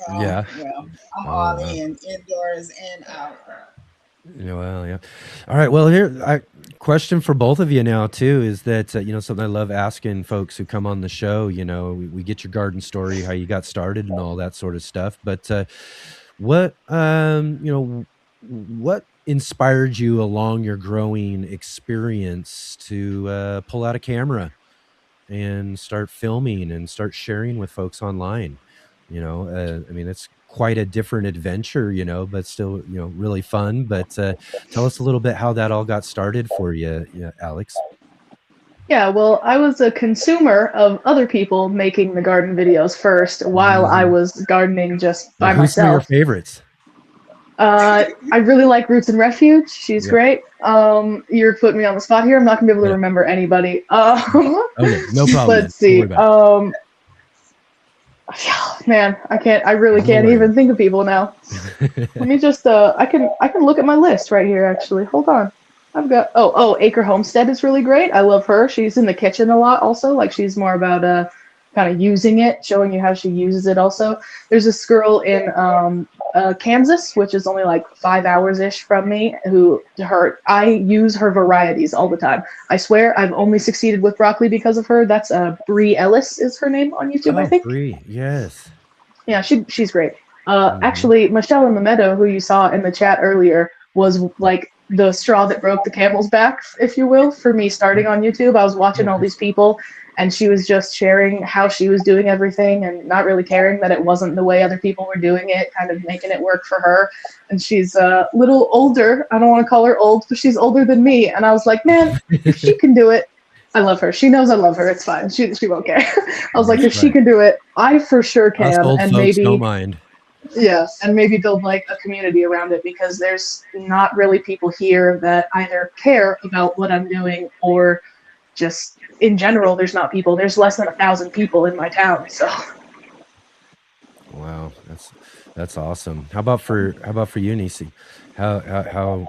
Yeah. Well, I'm all in, indoors and out. Yeah, well, yeah. All right. Well, here, question for both of you now too is that something I love asking folks who come on the show. We get your garden story, how you got started, and all that sort of stuff. But what what inspired you along your growing experience to pull out a camera and start filming and start sharing with folks online? I mean, it's quite a different adventure, but still, really fun. But tell us a little bit how that all got started for you, Alex. Yeah, well, I was a consumer of other people making the garden videos first while I was gardening just by Who's some of your myself. favorites? I really like Roots and Refuge. She's great. You're putting me on the spot here. I'm not gonna be able to remember anybody. Okay, no problem. Let's see. man, I really can't even think of people now. Let me just I can look at my list right here actually. Hold on. I've got Acre Homestead is really great. I love her. She's in the kitchen a lot also. Like she's more about kind of using it, showing you how she uses it also. There's this girl in Kansas, which is only like 5 hours ish from me, I use her varieties all the time. I swear I've only succeeded with broccoli because of her. That's Bree Ellis is her name on YouTube, I think. Bree, yes. Yeah, she's great. Actually, Michelle in the Meadow, who you saw in the chat earlier, was like the straw that broke the camel's back, if you will, for me starting on YouTube. I was watching all these people, and she was just sharing how she was doing everything and not really caring that it wasn't the way other people were doing it, kind of making it work for her. And she's a little older. I don't want to call her old, but she's older than me. And I was like, man, if she can do it, I love her. She knows I love her. It's fine. She won't care. I was like, if she can do it, I for sure can. Us old and folks maybe don't mind. Yeah, and maybe build like a community around it, because there's not really people here that either care about what I'm doing or just in general there's not people. There's less than 1,000 people in my town, so. Wow, that's awesome. How about for you, Nisi? How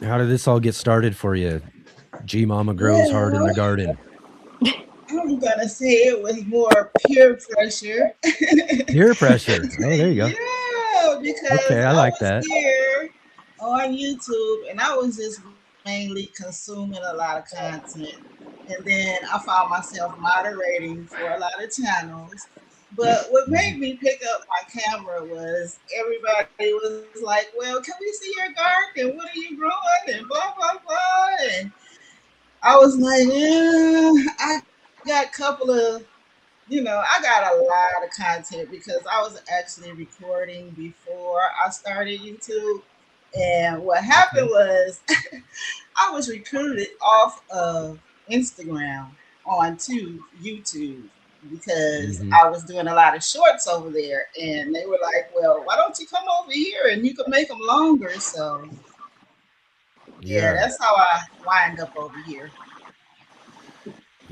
did this all get started for you? GMama Growz hard in the garden. I'm gonna say it was more peer pressure. Peer pressure. Oh, there you go. Yeah, because okay, I like that. Here on YouTube, and I was just mainly consuming a lot of content, and then I found myself moderating for a lot of channels. But what made me pick up my camera was everybody was like, "Well, can we see your garden? What are you growing?" and blah blah blah. And I was like, "Yeah, I got a couple of, I got a lot of content because I was actually recording before I started YouTube." And what happened was I was recruited off of Instagram onto YouTube because I was doing a lot of shorts over there. And they were like, "Well, why don't you come over here and you can make them longer?" So yeah, that's how I wind up over here.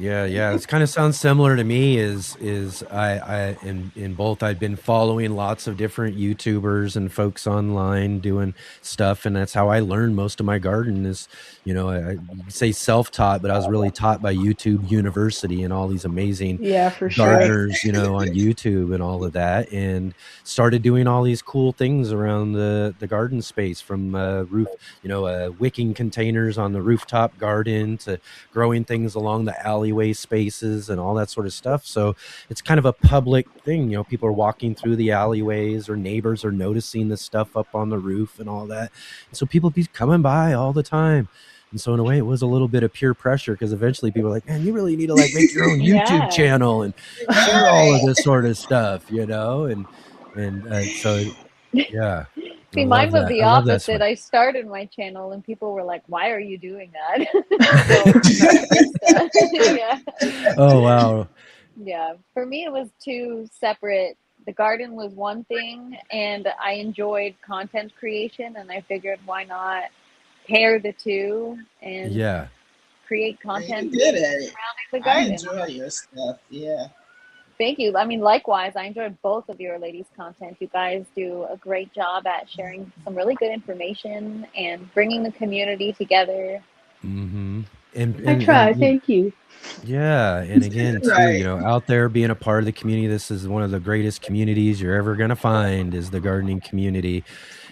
Yeah. It kind of sounds similar to me. Is I in both I've been following lots of different YouTubers and folks online doing stuff, and that's how I learned most of my garden. Is I say self-taught, but I was really taught by YouTube University and all these amazing gardeners, on YouTube and all of that, and started doing all these cool things around the garden space, from roof, wicking containers on the rooftop garden to growing things along the alleyway spaces and all that sort of stuff. So it's kind of a public thing. People are walking through the alleyways, or neighbors are noticing the stuff up on the roof and all that. And so people be coming by all the time. And so in a way, it was a little bit of peer pressure, because eventually people were like, "Man, you really need to make your own YouTube channel and share all of this sort of stuff, and so yeah." See, mine was the opposite. I started my channel and people were like, "Why are you doing that?" Yeah. Oh, wow. Yeah. For me, it was two separate. The garden was one thing, and I enjoyed content creation, and I figured, why not pair the two and create content surrounding the garden. I enjoy your stuff. Yeah. Thank you. I mean, likewise, I enjoyed both of your ladies' content. You guys do a great job at sharing some really good information and bringing the community together. And I try. Thank you. Yeah, and again, too, out there being a part of the community, this is one of the greatest communities you're ever going to find, is the gardening community.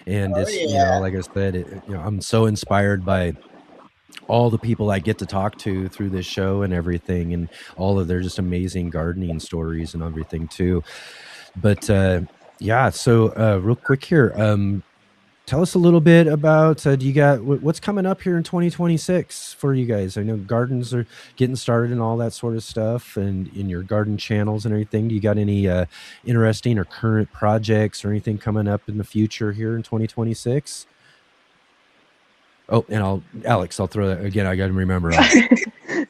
And it's, like I said, I'm so inspired by all the people I get to talk to through this show and everything, and all of their just amazing gardening stories and everything too. But so real quick here, tell us a little bit about, do you got, what's coming up here in 2026 for you guys? I know gardens are getting started and all that sort of stuff, and in your garden channels and everything. Do you got any interesting or current projects or anything coming up in the future here in 2026? Oh, and Alex, I'll throw that again. I got to remember.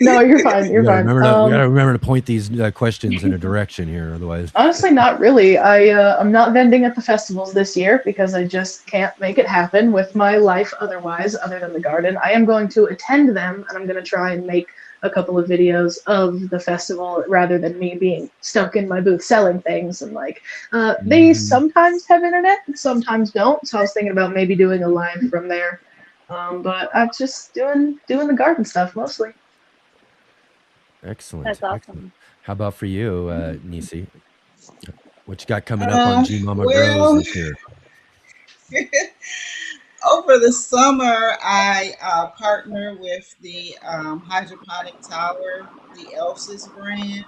No, you're fine. You're fine. We got to remember to point these questions in a direction here. Otherwise, honestly, not really. I'm not vending at the festivals this year because I just can't make it happen with my life otherwise, other than the garden. I am going to attend them, and I'm going to try and make a couple of videos of the festival rather than me being stuck in my booth selling things. And like, they sometimes have internet, and sometimes don't. So I was thinking about maybe doing a live from there. But I'm just doing the garden stuff mostly. Excellent. That's awesome. Excellent. How about for you, Nisi? What you got coming up on GMama Growz Well, this year? over the summer, I partner with the hydroponic tower, the Elsis brand,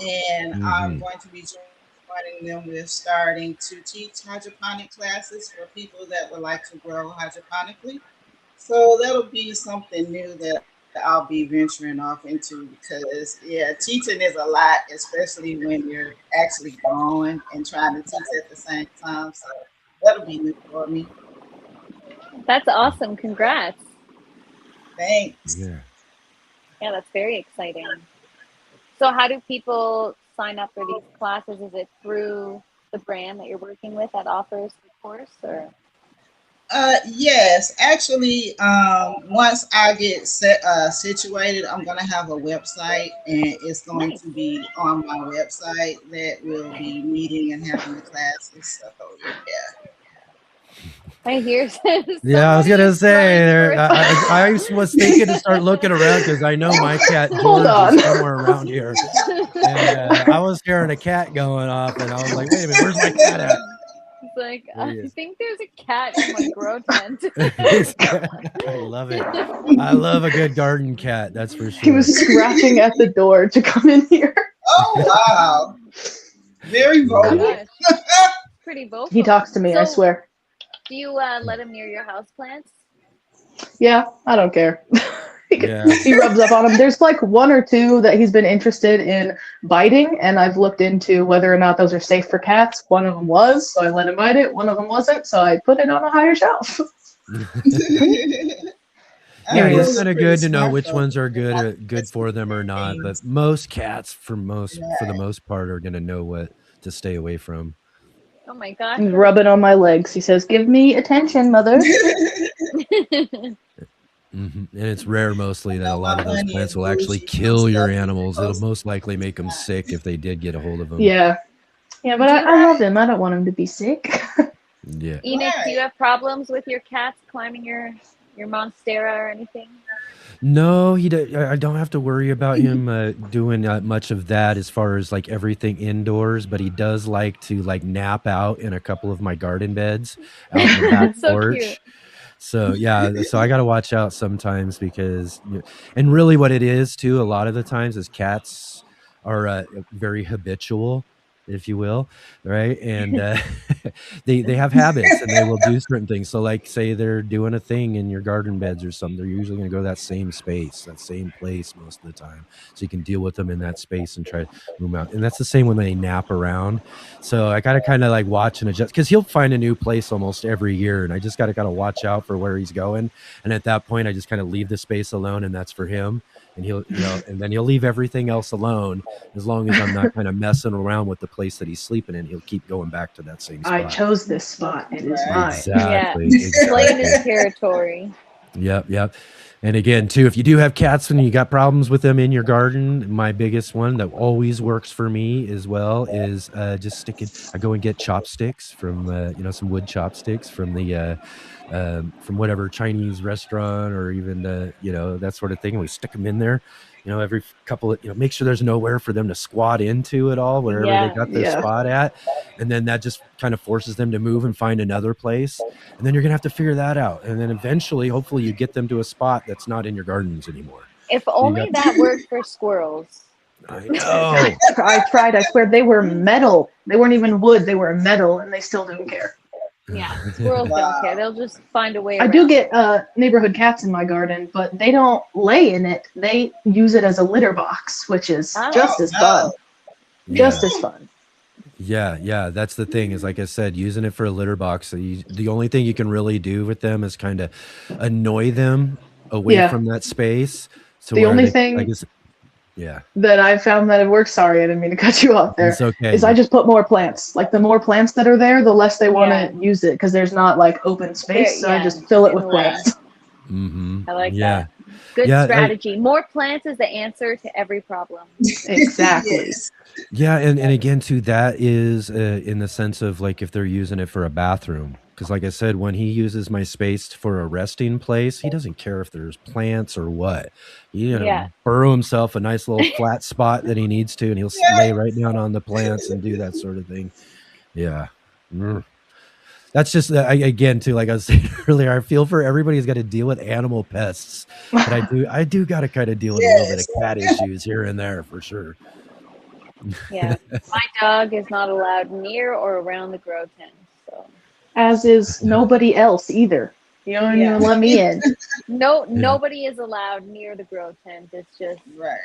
and I'm going to be joining them with starting to teach hydroponic classes for people that would like to grow hydroponically. So that'll be something new that I'll be venturing off into because, yeah, teaching is a lot, especially when you're actually growing and trying to teach at the same time. So that'll be new for me. That's awesome. Congrats. Thanks. Yeah. Yeah, that's very exciting. So how do people sign up for these classes? Is it through the brand that you're working with that offers the course, or? Yes, actually, once I get situated, I'm gonna have a website, and it's going Nice. to be on my website that will be meeting and having the classes. So yeah. I hear. Yeah, I was gonna say, I I was thinking to start looking around because I know my cat Hold George on. is somewhere around here, and I was hearing a cat going off, and I was like, "Wait a minute, where's my cat at?" It's like, There he I is. think there's a cat in my grow tent. I love it. I love a good garden cat. That's for He sure. was scratching at the door to come in here. Oh wow, very Oh my vocal. gosh, pretty vocal. He talks to me, I So, swear. do you let him near your houseplants? Yeah, I don't care. Yeah. He rubs up on them. There's like one or two that he's been interested in biting, and I've looked into whether or not those are safe for cats. One of them was, so I let him bite it. One of them wasn't, so I put it on a higher shelf. Yeah, There he it's is. kind of Pretty good to know smart, which though. ones are good Not good for them or not. But things. most cats, for the Right. most part, are gonna know what to stay away from. Oh my gosh. He's rubbing on my legs. He says, "Give me attention, mother." And it's rare mostly that a No, lot my of those bunny plants is will actually bougie. kill your Stuff animals. It'll close. most likely make them sick if they did get a hold of them. Yeah. Yeah, but I love him. I don't want him to be sick. Yeah. Enoch, do you Right. have problems with your cats climbing your monstera or anything? No, I don't have to worry about him doing much of that as far as like everything indoors, but he does like to like nap out in a couple of my garden beds out in the back So porch. cute. So yeah, so I got to watch out sometimes because, and really what it is too, a lot of the times is cats are very habitual, if you will, right? And they have habits and they will do certain things. So like say they're doing a thing in your garden beds or something, they're usually going to go to that same space, that same place most of the time. So you can deal with them in that space and try to move them out. And that's the same when they nap around. So I got to kind of like watch and adjust because he'll find a new place almost every year. And I just got to watch out for where he's going. And at that point, I just kind of leave the space alone and that's for him. And he'll, and then he'll leave everything else alone as long as I'm not kind of messing around with the place that he's sleeping in. He'll keep going back to that same spot. I chose this spot. It is mine. Exactly. Claim his territory. Yep. And again, too, if you do have cats and you got problems with them in your garden, my biggest one that always works for me as well is just sticking. I go and get chopsticks from, some wood chopsticks from the from whatever Chinese restaurant or even that sort of thing. We stick them in there, every couple of, make sure there's nowhere for them to squat into at all, wherever they got their spot at. And then that just kind of forces them to move and find another place. And then you're going to have to figure that out. And then eventually, hopefully you get them to a spot that's not in your gardens anymore. If only that worked for squirrels. I know. I tried. I swear they were metal. They weren't even wood. They were metal, and they still don't care. Yeah, squirrels don't care. They'll just find a way I around. do get neighborhood cats in my garden, but they don't lay in it. They use it as a litter box, which is just as fun. Just as fun. Yeah. That's the thing is, like I said, using it for a litter box. So the only thing you can really do with them is kind of annoy them away from that space. So the only thing that I found that it works, sorry, I didn't mean to cut you off there, it's okay. is I just put more plants. Like the more plants that are there, the less they want to use it because there's not like open space. So I just fill it with plants. Mm-hmm. I like that. Good Yeah, strategy. More plants is the answer to every problem. Exactly. Yes. yeah, and again too, that is in the sense of like if they're using it for a bathroom. Because like I said, when he uses my space for a resting place, he doesn't care if there's plants or what. He's Yeah. burrow himself a nice little flat spot that he needs to, and he'll lay right down on the plants and do that sort of thing. Yeah. Mm. That's just again too, like I was saying earlier, I feel for everybody who's got to deal with animal pests, but I do got to kind of deal with a little bit of Yes. cat issues here and there for sure. Yeah. My dog is not allowed near or around the grow tent. So As is nobody else either. You don't Yeah. even let me in. nobody is allowed near the grow tent. It's just Right.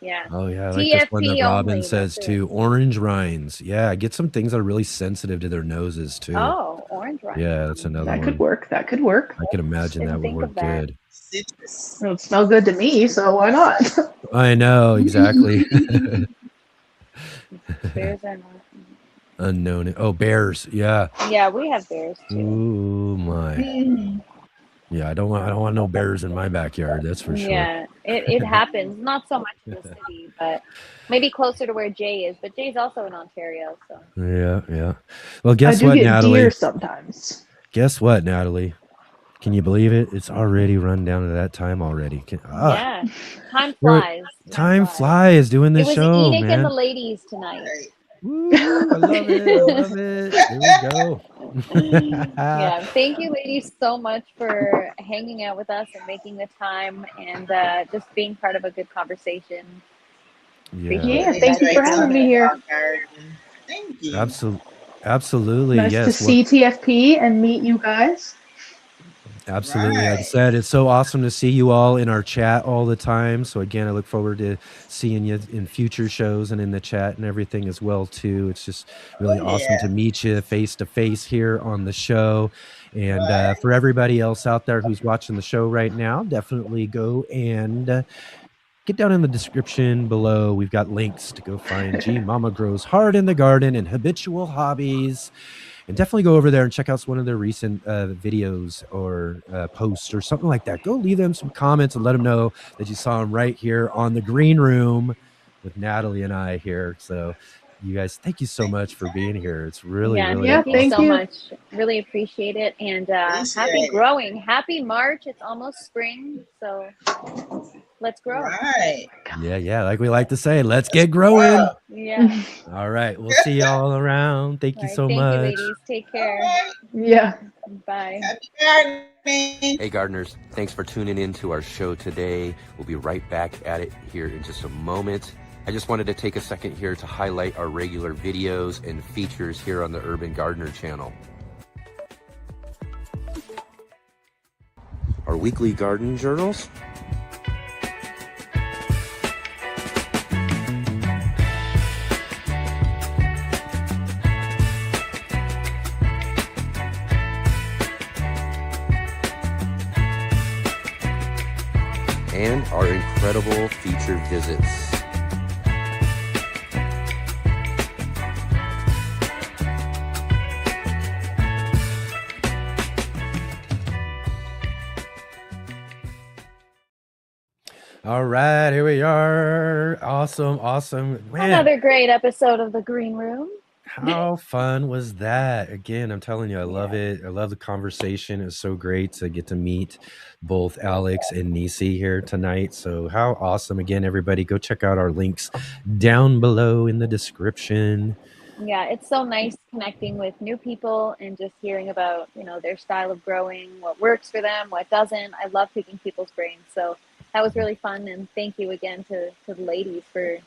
yeah. Oh yeah, I like this one that TFP Robin only, says that's it. too. Orange rinds. Yeah, get some things that are really sensitive to their noses too. Oh, orange rind. Yeah, that's another That one. could work. That could work. I can imagine Didn't that would think work of that. good. Citrus. It would smell good to me, so why not? I know exactly. Bears are not. Unknown. Oh, bears. Yeah. Yeah, we have bears too. Ooh my. Mhm. Yeah, I don't want no bears in my backyard. That's for sure. Yeah, it happens. Not so much in the city, but maybe closer to where Jay is. But Jay's also in Ontario, so. Yeah. Well, I guess do what, get Natalie? deer sometimes. Guess what, Natalie? Can you believe it? It's already run down to that time already. Yeah, time flies. Time flies doing It this was show, Enoch man. and the ladies tonight. Right. Woo, I love it. I love it. There we go. Yeah, thank you, ladies, so much for hanging out with us and making the time and just being part of a good conversation. Yeah. Yeah, thank you for having me here. Thank you. Absolutely. Nice Yes. to see TFP and meet you guys. Absolutely. Like I Right. said, it's so awesome to see you all in our chat all the time. So again, I look forward to seeing you in future shows and in the chat and everything as well too. It's just really awesome to meet you face to face here on the show. And for everybody else out there who's watching the show right now, definitely go and get down in the description below. We've got links to go find GMama Growz Hard in the Garden and Habitual Hobbies. And definitely go over there and check out one of their recent videos or posts or something like that. Go leave them some comments and let them know that you saw them right here on the green room with Natalie and I here. So you guys, thank you so much for being here. It's really, really thank you thank so you. much. Really appreciate it. And happy growing. Happy March. It's almost spring. So let's grow. Right. Yeah. Like we like to say, let's get growing. Yeah. All right. We'll see you all around. Thank you so Thank much. you, ladies. Take care. Yeah. Bye. Happy gardening. Hey, gardeners, thanks for tuning in to our show today. We'll be right back at it here in just a moment. I just wanted to take a second here to highlight our regular videos and features here on the Urban Gardener channel. Our weekly garden journals. And our incredible feature visits. All right, here we are. Awesome. Man, Another great episode of The Green Room. how fun was that? Again, I'm telling you, I love it. I love the conversation. It's so great to get to meet both Alex and Nisi here tonight. So how awesome. Again, everybody, go check out our links down below in the description. Yeah, it's so nice connecting with new people and just hearing about, their style of growing, what works for them, what doesn't. I love picking people's brains. So that was really fun. And thank you again to the ladies for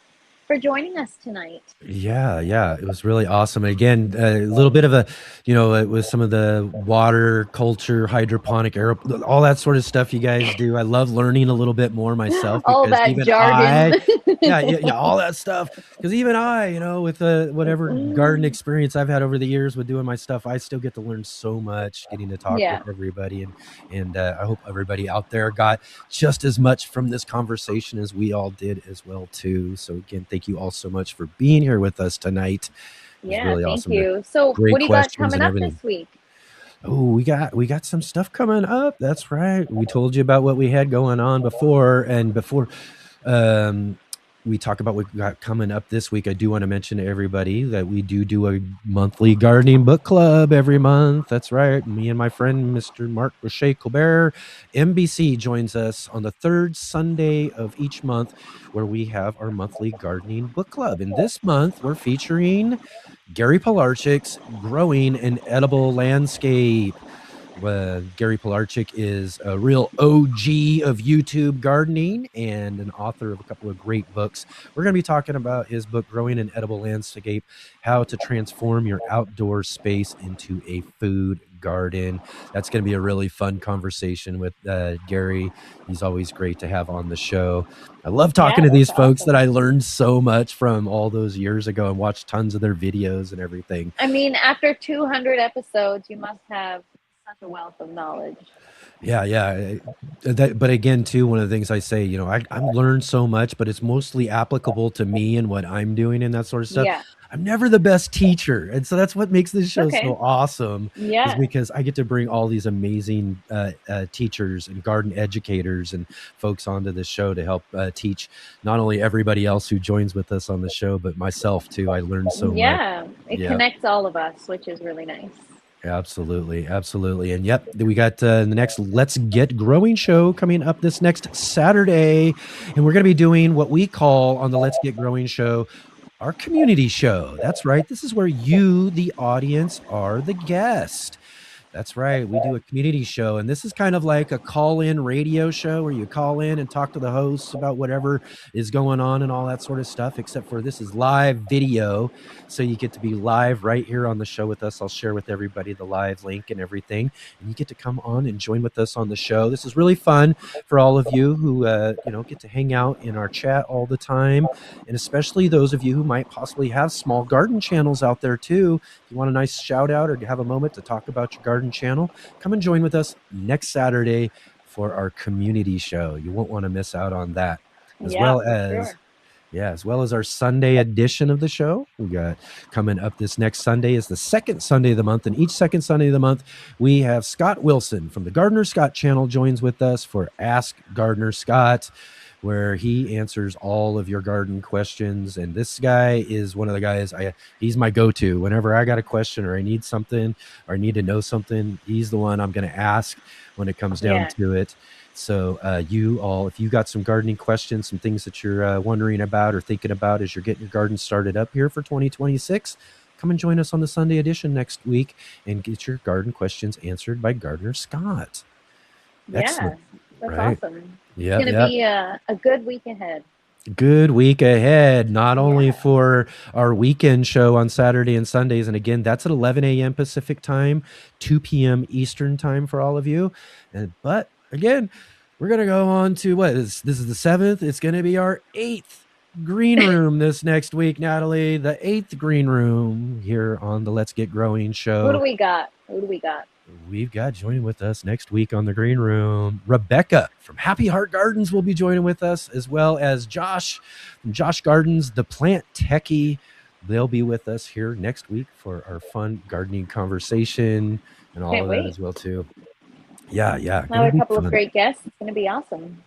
joining us tonight. Yeah, it was really awesome. Again, a little bit of a, it was some of the water culture, hydroponic, all that sort of stuff you guys do. I love learning a little bit more myself. All that even jargon. yeah, all that stuff. Because even I, with whatever garden experience I've had over the years with doing my stuff, I still get to learn so much, getting to talk with everybody. And I hope everybody out there got just as much from this conversation as we all did as well, too. So again, thank you all so much for being here with us tonight. Yeah, really thank awesome. you. So Great what do you got questions coming and up everything. this week? Oh, we got some stuff coming up. That's right. We told you about what we had going on before, and before um, we talk about what we got coming up this week, I do want to mention to everybody that we do a monthly gardening book club every month. That's right. Me and my friend, Mr. Mark Roche Colbert, MBC, joins us on the third Sunday of each month, where we have our monthly gardening book club. And this month, we're featuring Gary Pilarchik's Growing an Edible Landscape. Gary Pilarchik is a real OG of YouTube gardening and an author of a couple of great books. We're going to be talking about his book, Growing an Edible Landscape, How to Transform Your Outdoor Space into a Food Garden. That's going to be a really fun conversation with Gary. He's always great to have on the show. I love talking to these folks that I learned so much from all those years ago and watched tons of their videos and everything. I mean, after 200 episodes, you must have such a wealth of knowledge. Yeah. But again, too, one of the things I say, you know, I've learned so much, but it's mostly applicable to me and what I'm doing and that sort of stuff. Yeah. I'm never the best teacher. And so that's what makes this show Okay. so awesome, is Yeah. because I get to bring all these amazing teachers and garden educators and folks onto this show to help teach not only everybody else who joins with us on the show, but myself too. I learned so much. Yeah. It connects all of us, which is really nice. Absolutely. And yep, we got the next Let's Get Growing show coming up this next Saturday, and we're going to be doing what we call on the Let's Get Growing show our community show. That's right. This is where you, the audience, are the guest. That's right. We do a community show, and this is kind of like a call-in radio show where you call in and talk to the hosts about whatever is going on and all that sort of stuff, except for this is live video, so you get to be live right here on the show with us. I'll share with everybody the live link and everything, and you get to come on and join with us on the show. This is really fun for all of you who get to hang out in our chat all the time, and especially those of you who might possibly have small garden channels out there too. If you want a nice shout out or to have a moment to talk about your garden channel, come and join with us next Saturday for our community show. You won't want to miss out on that. As well as our Sunday edition of the show. We got coming up this next Sunday is the second Sunday of the month, and each second Sunday of the month we have Scott Wilson from the Gardener Scott channel joins with us for Ask Gardener Scott, where he answers all of your garden questions. And this guy is one of the guys, he's my go-to. Whenever I got a question or I need something or I need to know something, he's the one I'm going to ask when it comes down to it. So you all, if you got some gardening questions, some things that you're wondering about or thinking about as you're getting your garden started up here for 2026, come and join us on the Sunday edition next week and get your garden questions answered by Gardener Scott. Excellent. That's awesome. Yeah, it's going to be a good week ahead. Good week ahead, not only for our weekend show on Saturday and Sundays. And again, that's at 11 a.m. Pacific time, 2 p.m. Eastern time for all of you. But again, we're going to go on to this is the 7th. It's going to be our 8th green room this next week, Natalie, the 8th green room here on the Let's Get Growing show. Who do we got? We've got joining with us next week on the Green Room, Rebecca from Happy Heart Gardens will be joining with us, as well as Josh from Josh Gardens, the plant techie. They'll be with us here next week for our fun gardening conversation and all of that as well too. Yeah. Now a couple of great guests. It's going to be awesome.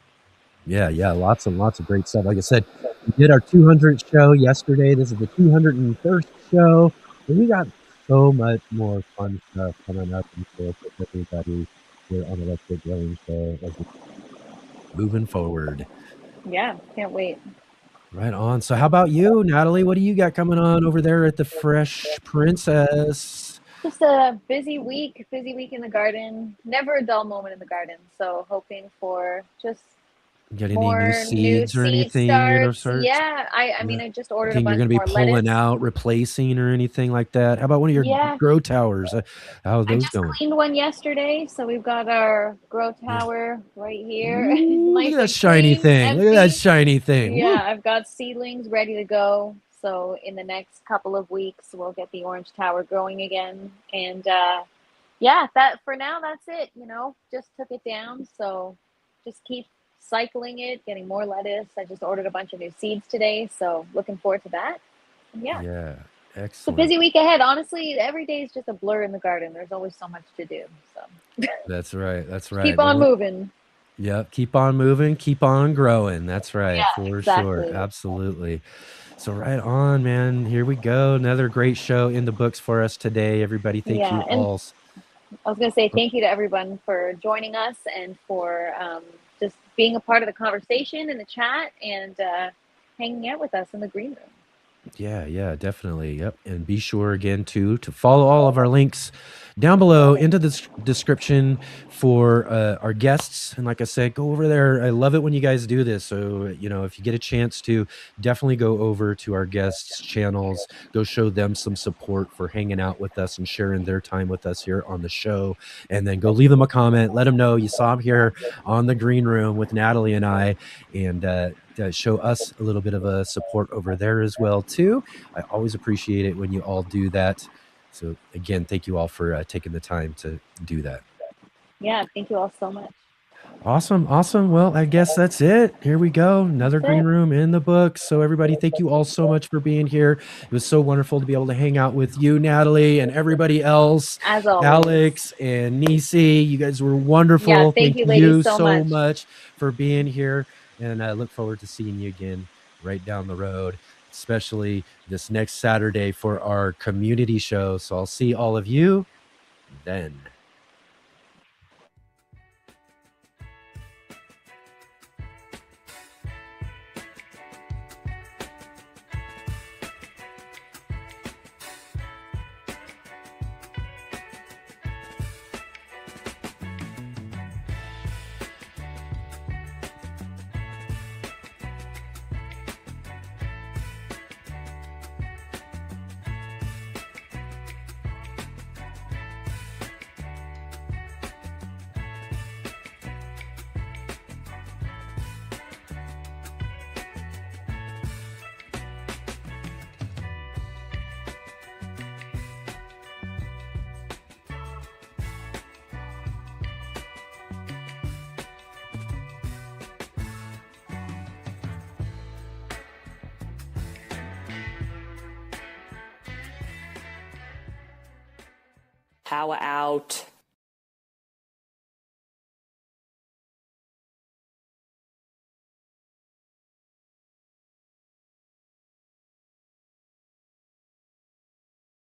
Yeah. Lots and lots of great stuff. Like I said, we did our 200th show yesterday. This is the 201st show. And we got so much more fun stuff coming up and for everybody here on the Let's Get Growing show as we moving forward. Yeah, can't wait. Right on. So how about you, Natalie? What do you got coming on over there at the Fresh Princess? Just a busy week in the garden. Never a dull moment in the garden. So hoping for just get any new seeds or anything? Starts. Yeah, I mean, I just ordered a bunch more. You're going to be pulling out, replacing, or anything like that? How about one of your grow towers? How are those going? I just cleaned one yesterday, so we've got our grow tower right here. Ooh, look at that shiny thing! Look at that shiny thing! Yeah, Woo. I've got seedlings ready to go. So in the next couple of weeks, we'll get the orange tower growing again. And that for now, that's it. Just took it down. So just keep cycling it, getting more lettuce. I just ordered a bunch of new seeds today, so looking forward to that. Yeah. It's a Excellent. busy week ahead. Honestly, every day is just a blur in the garden. There's always so much to do. So That's right. That's right. keep on moving. Yep. Keep on moving. Keep on growing. That's right. Yeah, For exactly. sure. Absolutely. So right on, man. Here we go. Another great show in the books for us today. Everybody, thank you and all. I was going to say thank you to everyone for joining us and for just being a part of the conversation in the chat and hanging out with us in the green room. Yeah, definitely. Yep. And be sure again to follow all of our links down below into the description for our guests. And like I said, go over there. I love it when you guys do this. So, if you get a chance to, definitely go over to our guests' channels, go show them some support for hanging out with us and sharing their time with us here on the show. And then go leave them a comment. Let them know you saw them here on the green room with Natalie and I, and show us a little bit of a support over there as well too. I always appreciate it when you all do that. So again, thank you all for taking the time to do that. Yeah, thank you all so much. Awesome. Well, I guess that's it. Here we go. Another green room in the books. So everybody, thank you all so much for being here. It was so wonderful to be able to hang out with you, Natalie, and everybody else. As always. Alex and Nisi, you guys were wonderful. Yeah, thank you, ladies, so much for being here. And I look forward to seeing you again right down the road, especially this next Saturday for our community show. So I'll see all of you then. Power out.